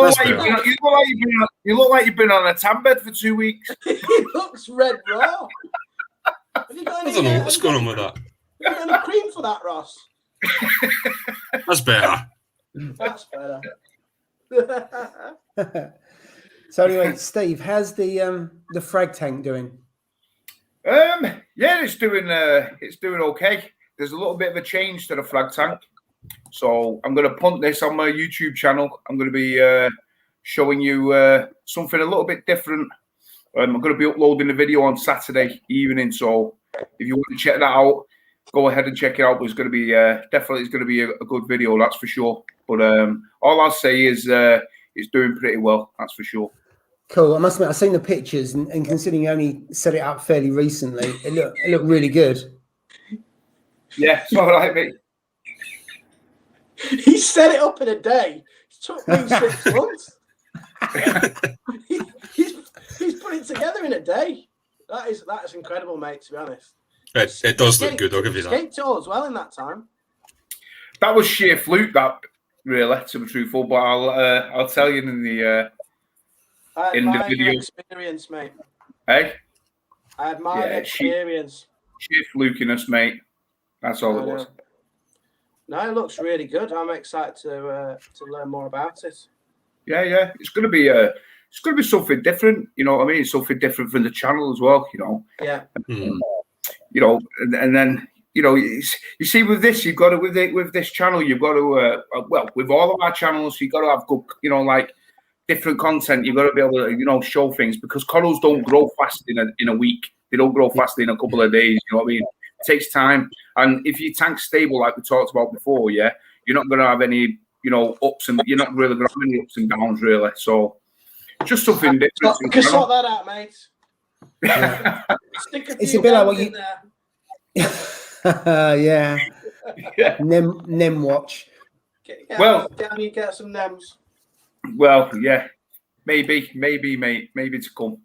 look like you've been on a tan bed for 2 weeks. He looks red raw. I don't know what's going on with that. Have you got any cream for that, Ross? That's better. That's better. So anyway, Steve, how's the frag tank doing? Yeah, it's doing okay. There's a little bit of a change to the frag tank. So I'm going to punt this on my YouTube channel. I'm going to be showing you something a little bit different. I'm going to be uploading the video on Saturday evening. So if you want to check that out, go ahead and check it out. It's going to be definitely a good video, that's for sure. But all I'll say is it's doing pretty well, that's for sure. Cool. I must admit, I've seen the pictures, and considering you only set it up fairly recently, it looked really good. Yeah, it's all right, mate. He set it up in a day. It took me 6 months. He's put it together in a day. That is incredible, mate, to be honest. It does look good, I'll give you that. Escaped all as well in that time. That was sheer fluke, that, really, to be truthful, but I'll tell you in the video. Experience, mate. Hey? I admire the experience. Sheer flukiness, mate. That's all it was. No, it looks really good. I'm excited to learn more about it. Yeah. It's going to be something different. You know what I mean? It's something different from the channel as well. You know. Yeah. You know, and then you know, you see, with this, you've got to with this channel, you've got to well, with all of our channels, you've got to have good, you know, like different content. You've got to be able to, you know, show things, because corals don't grow fast in a week. They don't grow fast in a couple of days. You know what I mean? It takes time. And if your tank's stable, like we talked about before, yeah, you're not going to have any, you know, you're not really going to have any ups and downs, really. So just something different. You can sort that out, mate. Yeah. It's a bit like what you. Yeah. Yeah. Nem watch. Get some NEMs. Well, yeah, maybe, mate, maybe to come.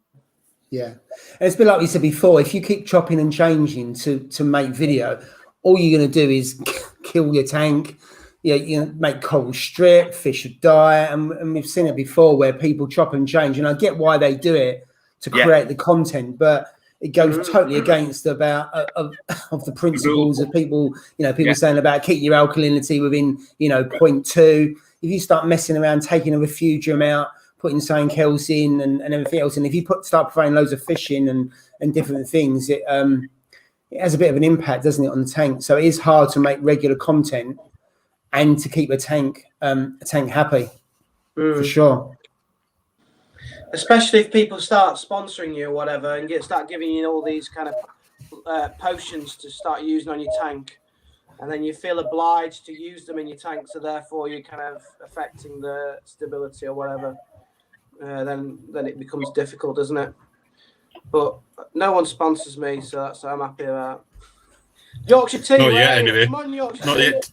Yeah, and it's a bit like we said before. If you keep chopping and changing to make video, all you're going to do is kill your tank. Yeah, you know, make coral strip, fish will die, and we've seen it before where people chop and change. And I get why they do it to create the content, but it goes totally against of the principles of people. You know, people saying about keep your alkalinity within 0.2. If you start messing around, taking a refugium out, putting something else in, and everything else, and if you start throwing loads of fish in and different things, it has a bit of an impact, doesn't it, on the tank? So it is hard to make regular content and to keep a tank happy, for sure. Especially if people start sponsoring you or whatever and start giving you all these kind of potions to start using on your tank, and then you feel obliged to use them in your tank, so therefore you're kind of affecting the stability or whatever. Then it becomes difficult, doesn't it? But no one sponsors me, so I'm happy about. Yorkshire tea. Not yet, anyway. Come on, Yorkshire Not tea. Yet.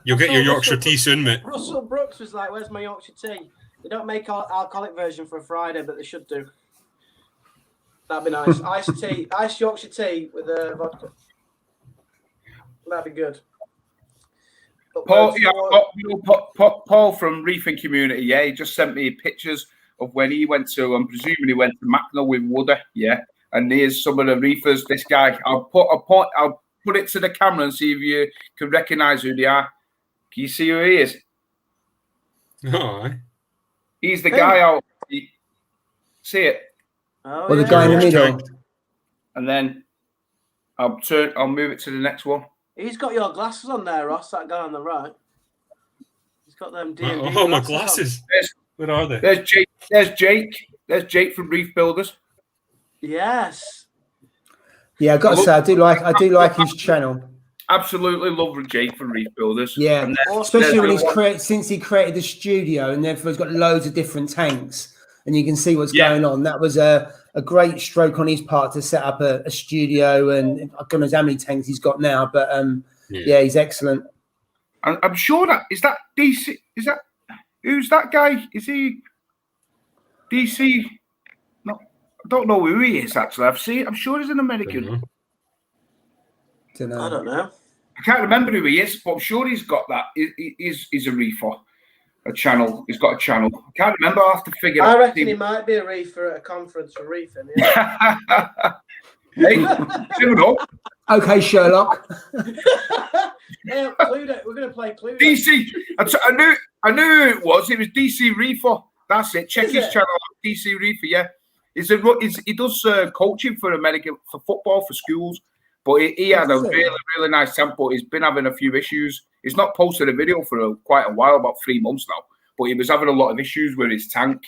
You'll get your Yorkshire tea soon, mate. Russell Brookes was like, "Where's my Yorkshire tea?" They don't make alcoholic version for a Friday, but they should do. That'd be nice. Iced Yorkshire tea with vodka. That'd be good. Paul, Paul from Reefing community, he just sent me pictures of when he went to, I'm presuming he went to Macknell with Woody, and here's some of the reefers. This guy, I'll put it to the camera and see if you can recognise who they are. Can you see who he is? Oh, he's the guy out. See it? Oh, well, the guy in the middle. And then I'll move it to the next one. He's got your glasses on there, Ross. That guy on the right. He's got them D&D oh, my glasses. Where are they? There's Jake. There's Jake from Reef Builders. Yes. Yeah, I got to say, I do like his channel. Absolutely love Jake from Reef Builders. Yeah, especially when since he created the studio, and therefore he's got loads of different tanks, and you can see what's going on. That was a great stroke on his part to set up a studio, and I don't know how many tanks he's got now, but he's excellent. I'm sure is that DC? Is that who's that guy? Is he DC? No, I don't know who he is actually. I'm sure he's an American. I don't know. I can't remember who he is, but I'm sure he's got that. He's a reefer, a channel. He's got a channel. I can't remember. I have to figure out. I reckon he might be a reefer at a conference for reefing. Yeah. Hey, never know. Okay, Sherlock. Yeah, Cluedo. We're going to play Cluedo. DC. I knew who it was. It was DC Reefer. That's it. Check his channel, DC Reefer. Yeah, he does coaching for football for schools. But he had a really, really nice tempo. He's been having a few issues. He's not posted a video for quite a while, about 3 months now. But he was having a lot of issues with his tank.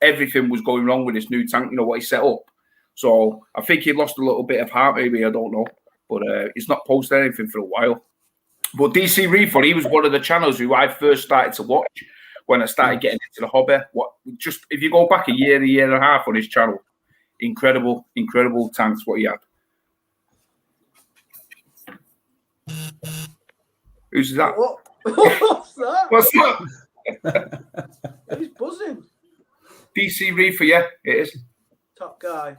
Everything was going wrong with his new tank, what he set up. So I think he lost a little bit of heart, maybe. I don't know. But he's not posted anything for a while. But DC Reefer, he was one of the channels who I first started to watch when I started getting into the hobby. If you go back a year and a half on his channel, incredible tanks what he had. Who's that? What's that? What's that? He's buzzing. DC Reefer, yeah, it is. Top guy.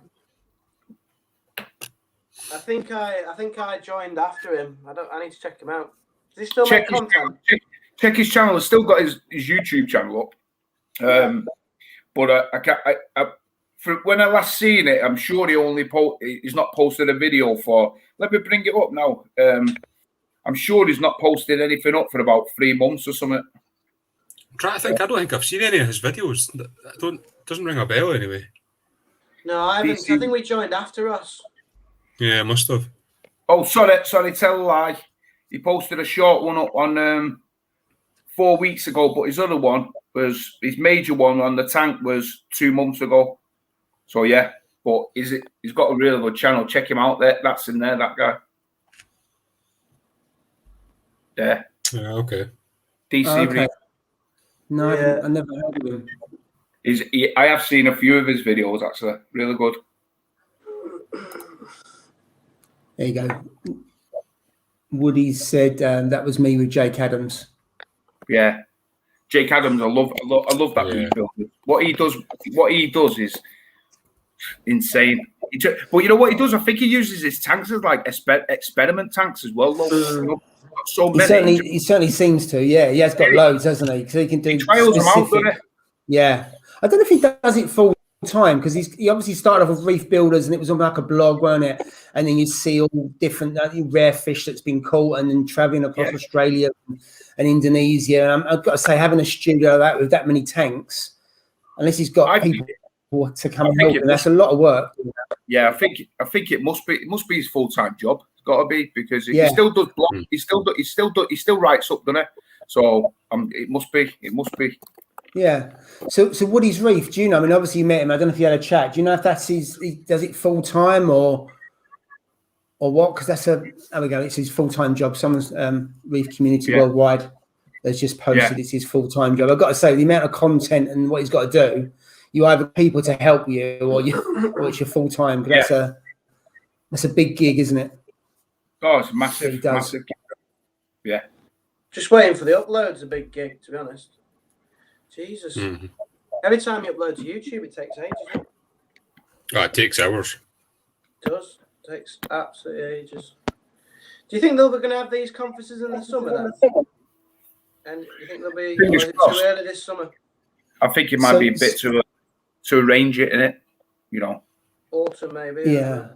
I think I joined after him. I need to check him out. Does he still make content? Check his channel. He's still got his YouTube channel up. But when I last seen it, I'm sure he's not posted a video for. Let me bring it up now. I'm sure he's not posted anything up for about 3 months or something. I'm trying to think. I don't think I've seen any of his videos. Doesn't ring a bell anyway. No, I haven't. I think we joined after us. Yeah, I must have. Oh, sorry, tell a lie. He posted a short one up on 4 weeks ago, but his other one was his major one on the tank was 2 months ago. So yeah, but he's got a really good channel. Check him out. That's in there. That guy. Yeah. Yeah. Okay. DC Reef. No, I never heard of him. I have seen a few of his videos actually. Really good. There you go. Woody said that was me with Jake Adams. Yeah, Jake Adams. I love that Yeah. reef builder. What he does is insane. But you know what he does? I think he uses his tanks as like experiment tanks as well. You know, so many. He certainly seems to. Yeah, he has got loads, hasn't he? So he can do He trials them out, doesn't he? Yeah, I don't know if he does it full time because he obviously started off with Reef Builders and it was on like a blog, weren't it? And then you see all different rare fish that's been caught, and then traveling across Australia and Indonesia. And I've got to say, having a studio like that with that many tanks, unless he's got people to come and help him, that's a lot of work. Yeah, I think it must be his full-time job. It's got to be, because he still does blog. He still writes up, doesn't he? So it must be. Yeah. So Woody's Reef, do you know? I mean, obviously you met him. I don't know if you had a chat. Do you know if that's he does it full time or what? Because there we go. It's his full time job. Someone's Reef Community Worldwide has just posted it's his full time job. I've got to say, the amount of content and what he's got to do, you either people to help you or it's your full time. That's a big gig, isn't it? Oh, it's massive. Massive. Yeah. Just waiting for the upload's a big gig, to be honest. Jesus. Mm-hmm. Every time you upload to YouTube, it takes ages. It takes hours. It does. It takes absolutely ages. Do you think they're going to have these conferences in the summer then? And you think they'll be too early this summer? I think it might be a bit to arrange it, innit? You know. Autumn maybe. Yeah.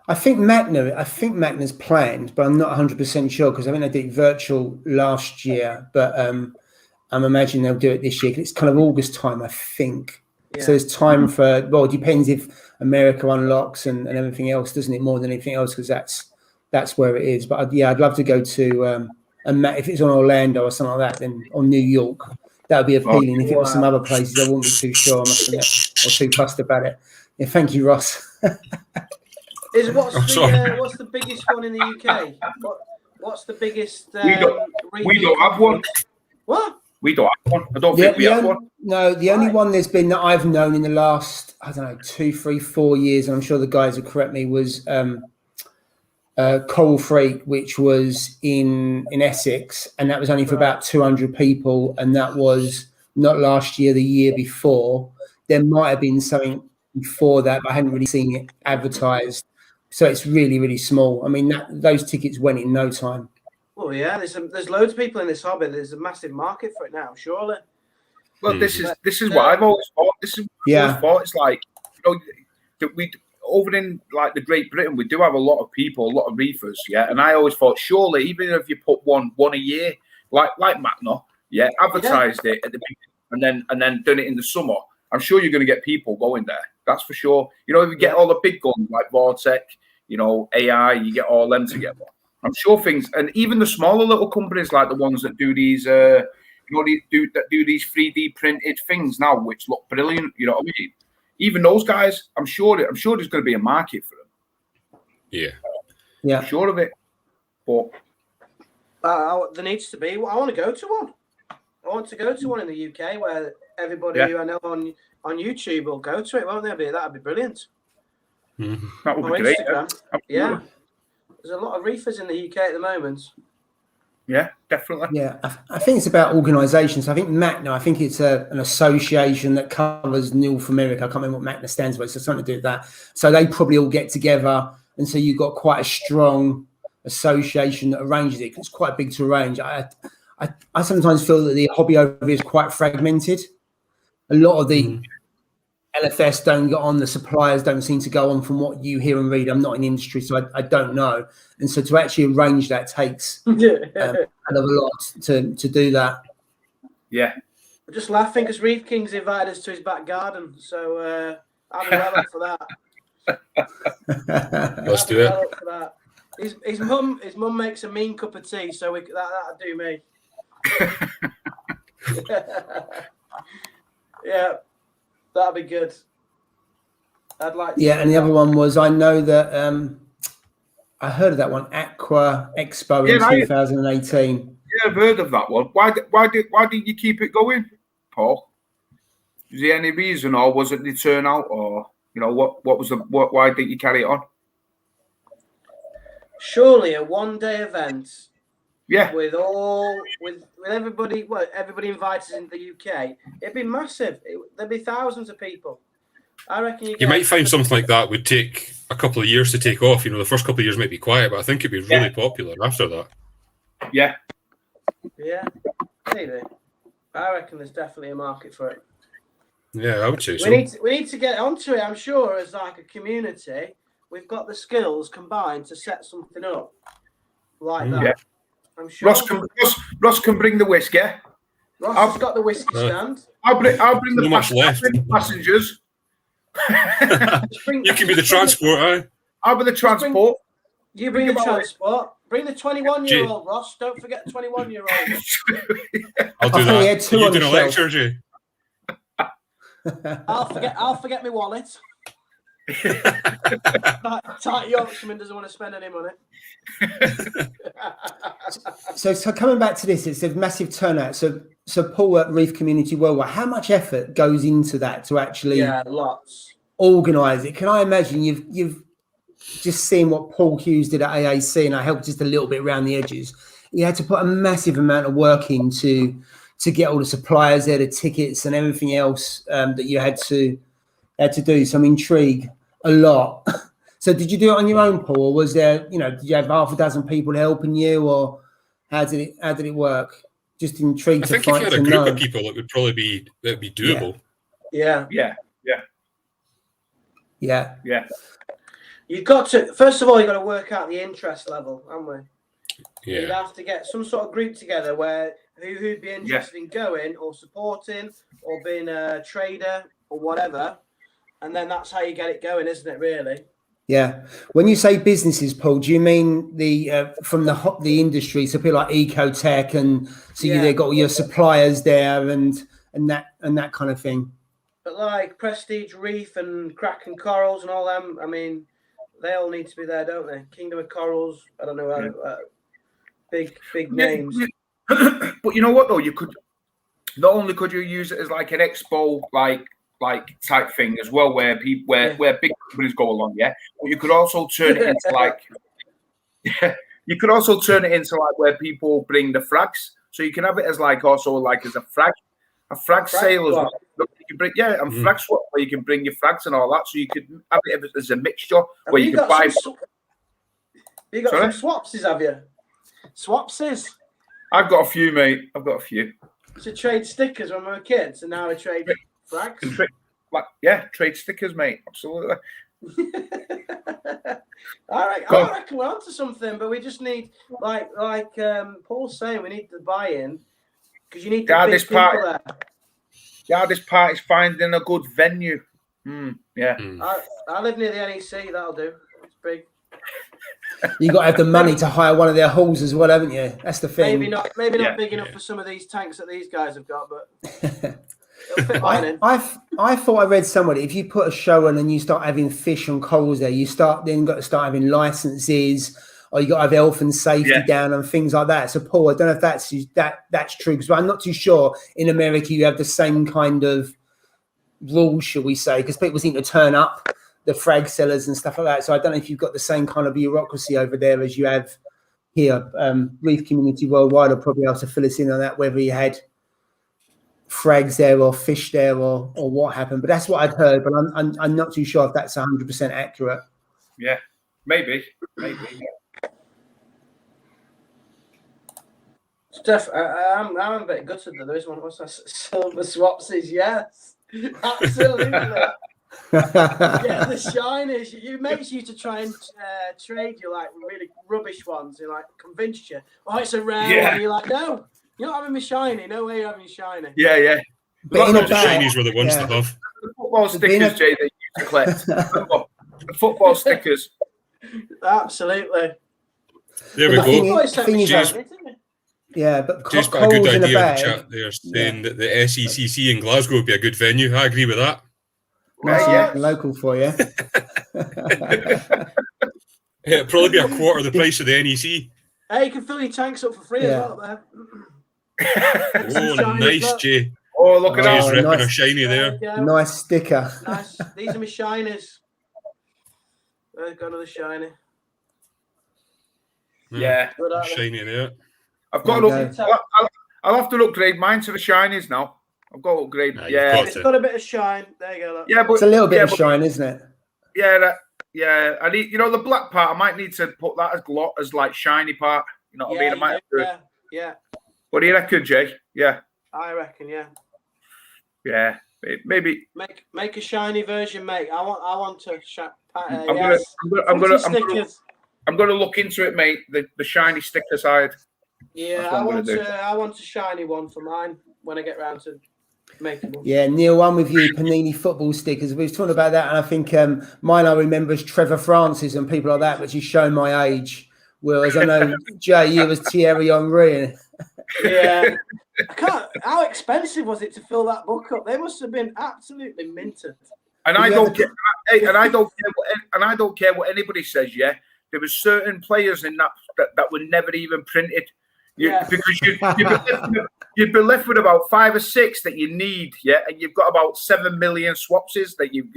I think Magna's planned, but I'm not 100% sure because I think they did it virtual last year, but I'm imagining they'll do it this year. It's kind of August time, I think. Yeah. So there's time for, it depends if America unlocks and everything else, doesn't it, more than anything else, because that's where it is. But I'd love to go to, if it's on Orlando or something like that, then on New York, that would be appealing. If it was some other places, I wouldn't be too sure, I must admit, or too fussed about it. Yeah, thank you, Ross. What's the biggest one in the UK? What's the biggest? We don't have one. What? We don't have one. I don't think we have one. No, the only one there's been that I've known in the last, 2, 3, 4 years, and I'm sure the guys will correct me, was Coral Freak, which was in Essex, and that was only for about 200 people, and that was not last year, the year before. There might have been something before that, but I hadn't really seen it advertised. So it's really, really small. I mean, those tickets went in no time. Well, yeah, there's loads of people in this hobby. There's a massive market for it now, surely. Well, this is what I've always thought. This is what I've always thought. It's like, we over in like the Great Britain, we do have a lot of people, a lot of reefers, and I always thought, surely, even if you put one a year, like Macna, advertised it at the beginning and then done it in the summer, I'm sure you're going to get people going there. That's for sure. If you get all the big guns like Vortec, AI, you get all them together. I'm sure things, and even the smaller little companies like the ones that do these, do these 3D printed things now, which look brilliant. You know what I mean? Even those guys, I'm sure there's going to be a market for them. Yeah, I'm sure of it. But there needs to be. I want to go to one. I want to go to one in the UK where everybody who I know on YouTube will go to it, won't they? That'd be brilliant. Mm-hmm. That would be great. Yeah. There's a lot of reefers in the UK at the moment. Yeah, definitely. Yeah, I think it's about organisations. I think MACNA, I think it's an association that covers North America. I can't remember what MACNA stands for. It's something to do with that. So they probably all get together. And so you've got quite a strong association that arranges it. It's quite big to arrange. I sometimes feel that the hobby over here is quite fragmented. A lot of the LFS don't get on, the suppliers don't seem to go on from what you hear and read. I'm not in the industry, so I don't know. And so to actually arrange that takes a lot to do that. Yeah. I'm just laughing because Reef King's invited us to his back garden. So I'll be well up for that. Let's do it. Well up for that. His mum makes a mean cup of tea, so that'll do me. Yeah. That'd be good. I'd like to. Yeah, and the other one was, I know that I heard of that one, Aqua Expo in 2018. Yeah, I've heard of that one. Why did you keep it going, Paul? Was there any reason, or was it the turnout, or what was why didn't you carry it on? Surely a one-day event. Yeah. With everybody, well, everybody invited in the UK, it'd be massive. There'd be thousands of people. I reckon You might find something like that would take a couple of years to take off. The first couple of years might be quiet, but I think it'd be really popular after that. Yeah. Yeah, maybe. I reckon there's definitely a market for it. Yeah, I would say so. We need to get onto it. I'm sure as like a community, we've got the skills combined to set something up like that. Yeah. I'm sure. Ross can bring the whiskey. Ross has got the whiskey stand. I'll bring the passengers. You can be the transport, eh? I'll be the transport. You bring the transport. Bring the 21-year-old, Ross. Don't forget the 21-year-old. I'll do that. You doing a lecture, Jay? I'll forget my wallet. Tight Yorkshireman doesn't want to spend any money. So coming back to this, it's a massive turnout. So Paul at Reef Community Worldwide, how much effort goes into that to actually lots organise it? Can I imagine you've just seen what Paul Hughes did at AAC, and I helped just a little bit around the edges. You had to put a massive amount of work in to get all the suppliers there, the tickets and everything else that you had to do. So I'm intrigued a lot. So did you do it on your own, Paul, or was there, did you have half a dozen people helping you, or how did it work? Just intrigued. I think if you had a group of people, it would probably be doable. Yeah. You've got to, first of all, you've got to work out the interest level, haven't we? Yeah. You'd have to get some sort of group together where who'd be interested in going or supporting or being a trader or whatever. And then that's how you get it going, isn't it, really? Yeah. When you say businesses, Paul, do you mean the from the industry, so people like Ecotech, and so you've got all your suppliers there and that kind of thing? But like Prestige Reef and Kraken Corals and all them, I mean, they all need to be there, don't they? Kingdom of Corals, I don't know, big names. But you know what though, you could not only could you use it as like an expo like type thing as well, where people where big companies go along, but you could also turn it into like where people bring the frags, so you can have it as like also like as a frag sale as well. You can bring frag swap where you can bring your frags and all that, so you could have it as a mixture where you can buy. You got some swapsies, have you? Swapsies. I've got a few, mate. I've got a few. To trade stickers when we were kids, and now we trade frags. Trade stickers, mate. Absolutely. I reckon we're onto something, but we just need, like Paul's saying, we need the buy-in, because you need the big people there. The hardest part is finding a good venue. I live near the NEC. That'll do. It's big. You got to have the money to hire one of their halls as well, haven't you? That's the thing. Maybe not big enough for some of these tanks that these guys have got, but I thought I read somewhere, if you put a show on and you start having fish and corals there, you got to start having licenses, or you got to have health and safety down and things like that. So Paul, I don't know if that's true, because I'm not too sure in America you have the same kind of rules, shall we say, because people seem to turn up, the frag sellers and stuff like that. So I don't know if you've got the same kind of bureaucracy over there as you have here. Reef Community Worldwide will probably have to fill us in on that, whether you had frags there or fish there or what happened. But that's what I'd heard, but I'm not too sure if that's 100% accurate. Yeah, maybe. Steph, I'm a bit gutted that there is one. What's that? Silver swapsies? Yes, absolutely. The shinies. You mates used to try and trade you like really rubbish ones. You like convince you. Oh, it's a rare one. And you're like, no, you're not having me shiny. No way you're having shiny. Yeah. But the shinies were the ones to have. The football stickers, Jay, that you used to collect. The football stickers. Absolutely. There we go. Yeah, but Jay's got a good idea in the chat there, saying that the SECC in Glasgow would be a good venue. I agree with that. Nice local for you. It'd probably be a quarter the price of the NEC. Hey, you can fill your tanks up for free as well there. Oh, nice, Jay. Oh, look at that. Jay's ripping a shiny there. Nice sticker. Nice. These are my shinies. I've got another shiny. Yeah. Good, aren't they? Shiny there. I've got to look. I'll have to upgrade mine to the shinies now. I've got to upgrade. Nah, Yeah. you've It's got a bit of shine. There you go. Look. Yeah, but It's a little bit of but- shine, isn't it? Yeah. I need, the black part. I might need to put that as like shiny part. You know what I mean? I might have to. Yeah. What do you reckon, Jay? Yeah. I reckon, yeah. Yeah. Maybe. Make a shiny version, mate. I want to. I'm gonna look into it, mate. The shiny sticker side. Yeah, I want a shiny one for mine when I get round to making one. Yeah, Neil, I'm with you. Panini football stickers. We was talking about that, and I think mine I remember is Trevor Francis and people like that, which is showing my age. Whereas I know Jay, you was Thierry Henry. Yeah, I can't. How expensive was it to fill that book up? They must have been absolutely minted. And I don't care. And I don't care what anybody says. Yeah, there was certain players in that were never even printed. Because you'd be left with about 5 or 6 that you need. Yeah, and you've got about 7 million swapses that you've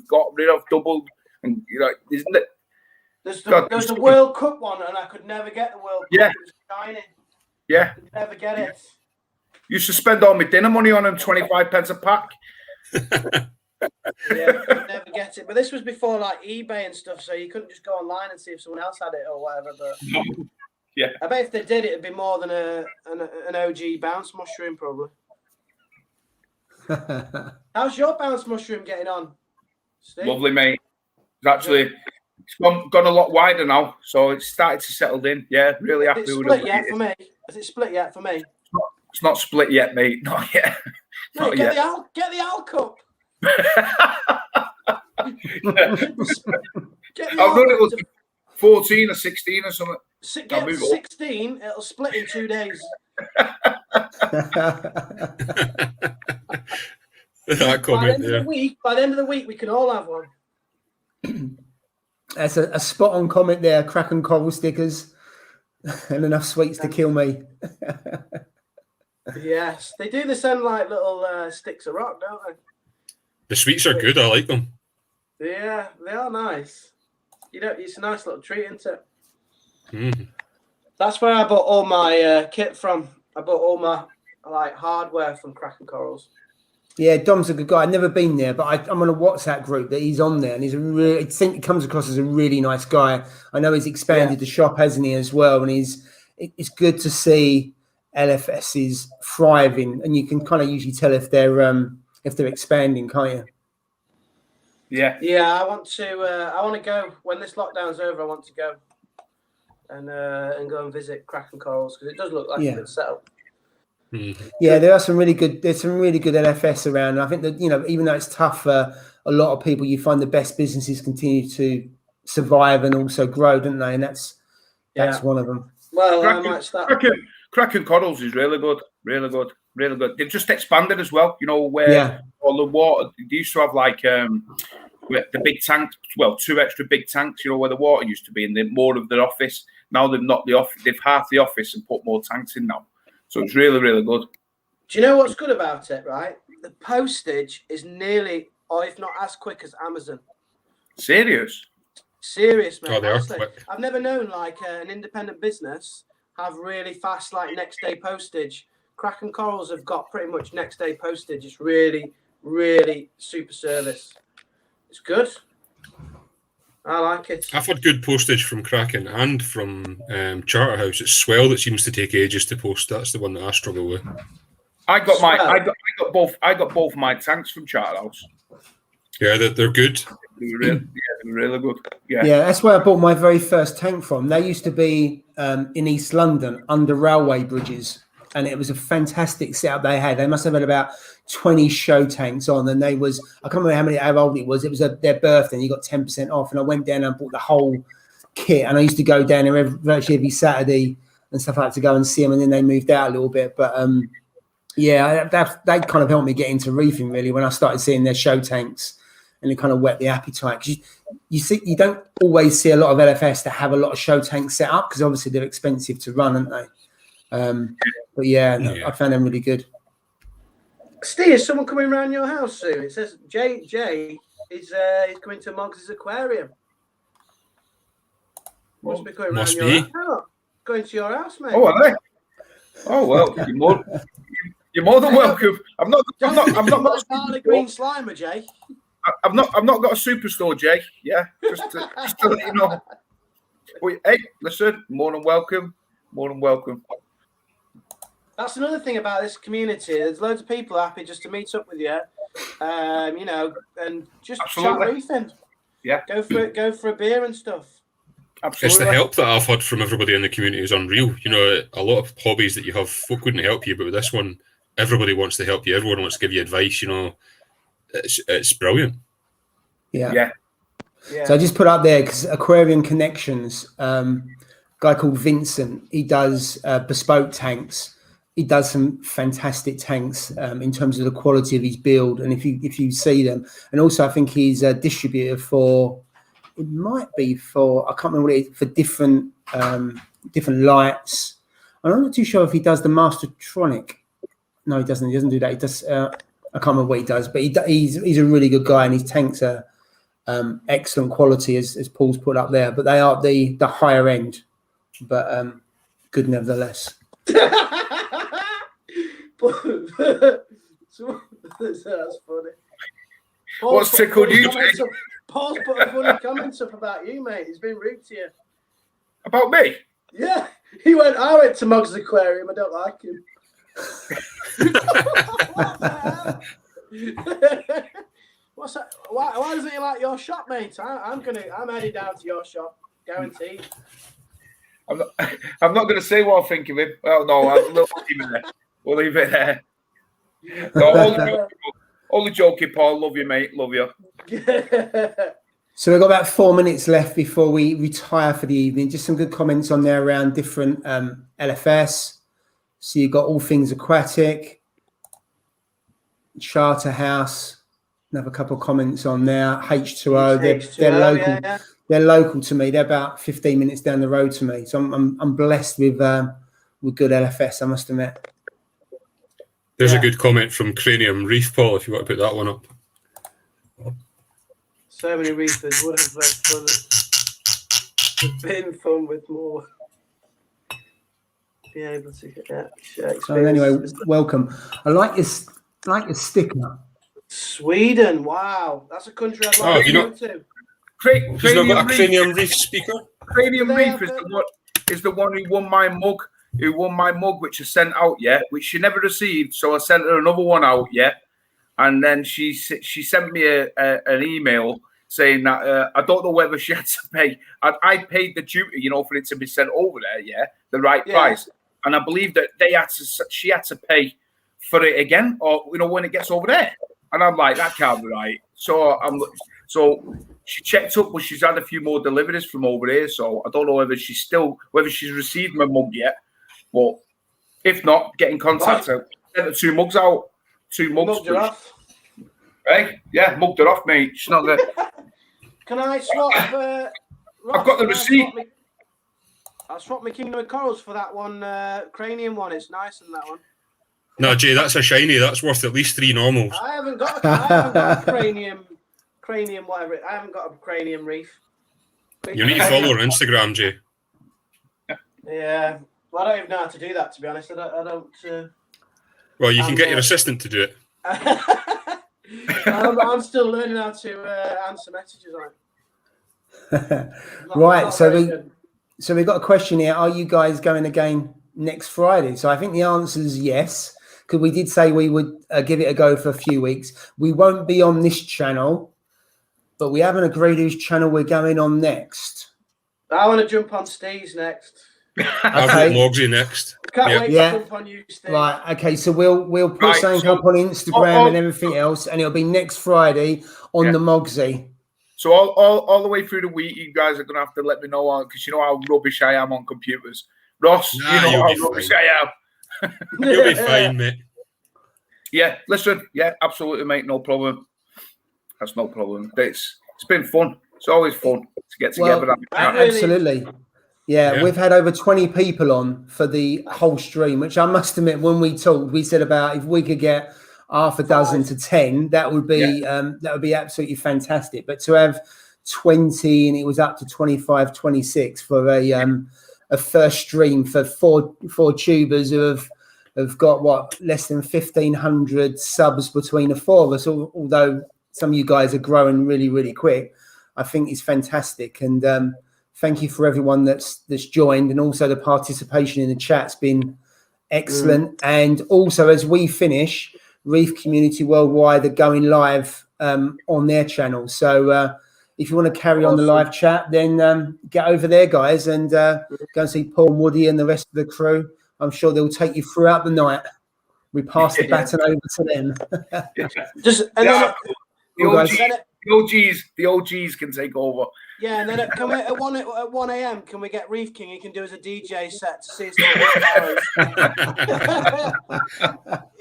got rid of, doubled, and isn't it? There's the World Cup one, and I could never get the World Cup. Yeah. It was shiny. Yeah. Could never get it. Used to spend all my dinner money on them, 25 pence a pack. Yeah, could never get it. But this was before like eBay and stuff, so you couldn't just go online and see if someone else had it or whatever. But yeah, I bet if they did, it'd be more than an OG bounce mushroom, probably. How's your bounce mushroom getting on, Steve? Lovely, mate. It's actually gone a lot wider now, so it's started to settle in. Yeah, really happy with it. Has it split yet for me? It's not split yet, mate. Not yet. Mate, get the Al cup. I'll run it up to 14 or 16 or something. Get to 16, it'll split in 2 days. That comment, by the end of the week, we can all have one. That's a spot on comment there. Crack and coral stickers and enough sweets to kill me. Yes, they do. They send like little sticks of rock, don't they? The sweets are good. I like them. Yeah, they are nice. It's a nice little treat, isn't it? Mm. That's where I bought all my kit from. I bought all my hardware from Crack and Corals. Yeah, Dom's a good guy. I've never been there, but I'm on a WhatsApp group that he's on there, and I think he comes across as a really nice guy. I know he's expanded the shop, hasn't he, as well? And it's good to see LFS is thriving, and you can kind of usually tell if they're expanding, can't you? Yeah. I want to go when this lockdown's over. I want to go and go and visit Crack and Corals because it does look like a good setup. Mm-hmm. Yeah, there's some really good LFS around. And I think that even though it's tough for a lot of people, you find the best businesses continue to survive and also grow, don't they? And that's one of them. Well, I might start. Crack and Corals is really good. They've just expanded as well. Where all the water they used to have the big tanks. Well, 2 extra big tanks. Where the water used to be, and then more of the office. Now they've not the office. They've half the office and put more tanks in now. So it's really, really good. Do you know what's good about it, right? The postage is nearly, or if not as quick as Amazon. Serious, mate. Oh, they are quick. I've never known an independent business have really fast next day postage. Crack and Corals have got pretty much next day postage. It's really, really super service. It's good. I like it. I've had good postage from Kraken and from Charterhouse. It's Swell that seems to take ages to post. That's the one that I struggle with. I got both my tanks from Charterhouse. Yeah, they're good. They're really good. Yeah, that's where I bought my very first tank from. They used to be in East London under railway bridges, and it was a fantastic setup they had. They must have had about 20 show tanks on, and I can't remember how old it was. It was their birthday, and you got 10% off. And I went down and bought the whole kit, and I used to go down there virtually every Saturday and stuff like that to go and see them. And then they moved out a little bit, but they kind of helped me get into reefing really when I started seeing their show tanks, and it kind of whet the appetite. Because you don't always see a lot of LFS that have a lot of show tanks set up because obviously they're expensive to run, aren't they? But I found them really good. Steve, is someone coming around your house soon? It says Jay is coming to Moggs' Aquarium. Must be coming around your house. Going to your house, mate. Oh, are they? Oh well, you're more than welcome. I'm not part of Green Slimer, Jay. I've not got a superstore, Jay. Yeah, just to let you know. But, hey, listen, more than welcome. More than welcome. That's another thing about this community. There's loads of people happy just to meet up with you, you know, and just Absolutely. chat reefing. Yeah. Go for a beer and stuff. Absolutely. It's the help that I've had from everybody in the community is unreal. You know, a lot of hobbies that you have, folk wouldn't help you, but with this one, everybody wants to help you. Everyone wants to give you advice. You know, it's brilliant. Yeah. So I just put up there because Aquarium Connections, guy called Vincent, he does bespoke tanks. He does some fantastic tanks in terms of the quality of his build, and if you see them, and also I think he's a distributor for. It might be for, I can't remember what it is, for different lights. I'm not too sure if he does the Mastertronic. No, he doesn't. He doesn't do that. He does. I can't remember what he does, but he's a really good guy, and his tanks are excellent quality, as Paul's put up there. But they are the higher end, but good nevertheless. That's funny. What's tickled you, Jay? Paul's put a funny comment up about you, mate. He's been rude to you. About me? Yeah. I went to Mog's Aquarium. I don't like him. What's that? Why doesn't he like your shop, mate? I'm heading down to your shop, guaranteed. I'm not going to say what I think of him. Well, no, we'll leave it there. No, only joking, Paul. Love you, mate. Love you. So we've got about 4 minutes left before we retire for the evening. Just some good comments on there around different LFS. So you've got All Things Aquatic, Charterhouse. Another couple of comments on there. H2O. They're local. Yeah. They're local to me. They're about 15 minutes down the road to me. So I'm blessed with good LFS, I must admit. There's a good comment from Cranium Reef, Paul, if you want to put that one up. So many reefers would have been fun with more. Be able to share experience. So anyway, welcome. I like your sticker. Sweden, wow, that's a country I'd like to go to. You've not got a Cranium Reef speaker? Cranium Reef is the one who won my mug. Who won my mug, which I sent out, which she never received. So I sent her another one out, and then she sent me an email saying that I don't know whether she had to pay. I paid the duty, for it to be sent over there, the right price, and I believe that she had to pay for it again, or when it gets over there. And I'm like, that can't be right. So she checked up, but she's had a few more deliveries from over here. So I don't know whether she's received my mug yet. But if not, get in contact. Send her 2 mugs out. 2 mugs. Mugged her off. Hey, yeah, mugged her off, mate. She's not there. Can I swap? I've got the receipt. I'll swap my Kingdom of Corals for that one, Cranium one. It's nice in that one. No, Jay, that's a shiny. That's worth at least 3 normals. I haven't got a cranium, whatever. I haven't got a Cranium Reef. You need to follow her on Instagram, Jay. Yeah. Well, I don't even know how to do that, to be honest. I don't. Well, you can get your assistant to do it. I'm still learning how to answer messages on it. Right. So we've got a question here. Are you guys going again next Friday? So I think the answer is yes, because we did say we would give it a go for a few weeks. We won't be on this channel, but we haven't agreed whose channel we're going on next. I want to jump on Steve's next. I've got Mogsy next. Can't wait to jump on you, Steve. Right, okay, so we'll put something up on Instagram and everything else, and it'll be next Friday on the Mogsy. So all the way through the week, you guys are going to have to let me know, because you know how rubbish I am on computers. Ross, you know how rubbish I am. You'll be fine, mate. Yeah, listen, absolutely, mate, no problem. That's no problem. It's been fun. It's always fun to get together. Well, absolutely. Yeah, we've had over 20 people on for the whole stream, which I must admit, when we talked, we said about if we could get half a dozen to 10, that would be absolutely fantastic. But to have 20 and it was up to 25, 26 for a a first stream for four tubers who have got what, less than 1,500 subs between the four of us. Although some of you guys are growing really, really quick, I think it's fantastic. And thank you for everyone that's joined, and also the participation in the chat's been excellent. And also, as we finish, Reef Community Worldwide are going live on their channel. So if you want to carry on the live chat, then get over there, guys, and go and see Paul, Woody, and the rest of the crew. I'm sure they'll take you throughout the night. We pass the baton over to them. The OGs can take over. Yeah, and then at 1 a.m. can we get Reef King? He can do as a DJ set to see us.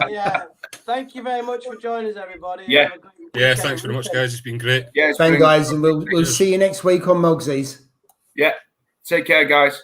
Yeah, thank you very much for joining us, everybody. Yeah, thanks very much, guys. It's been great. Yeah, thanks, guys, and we'll see you next week on Mogsies. Yeah, take care, guys.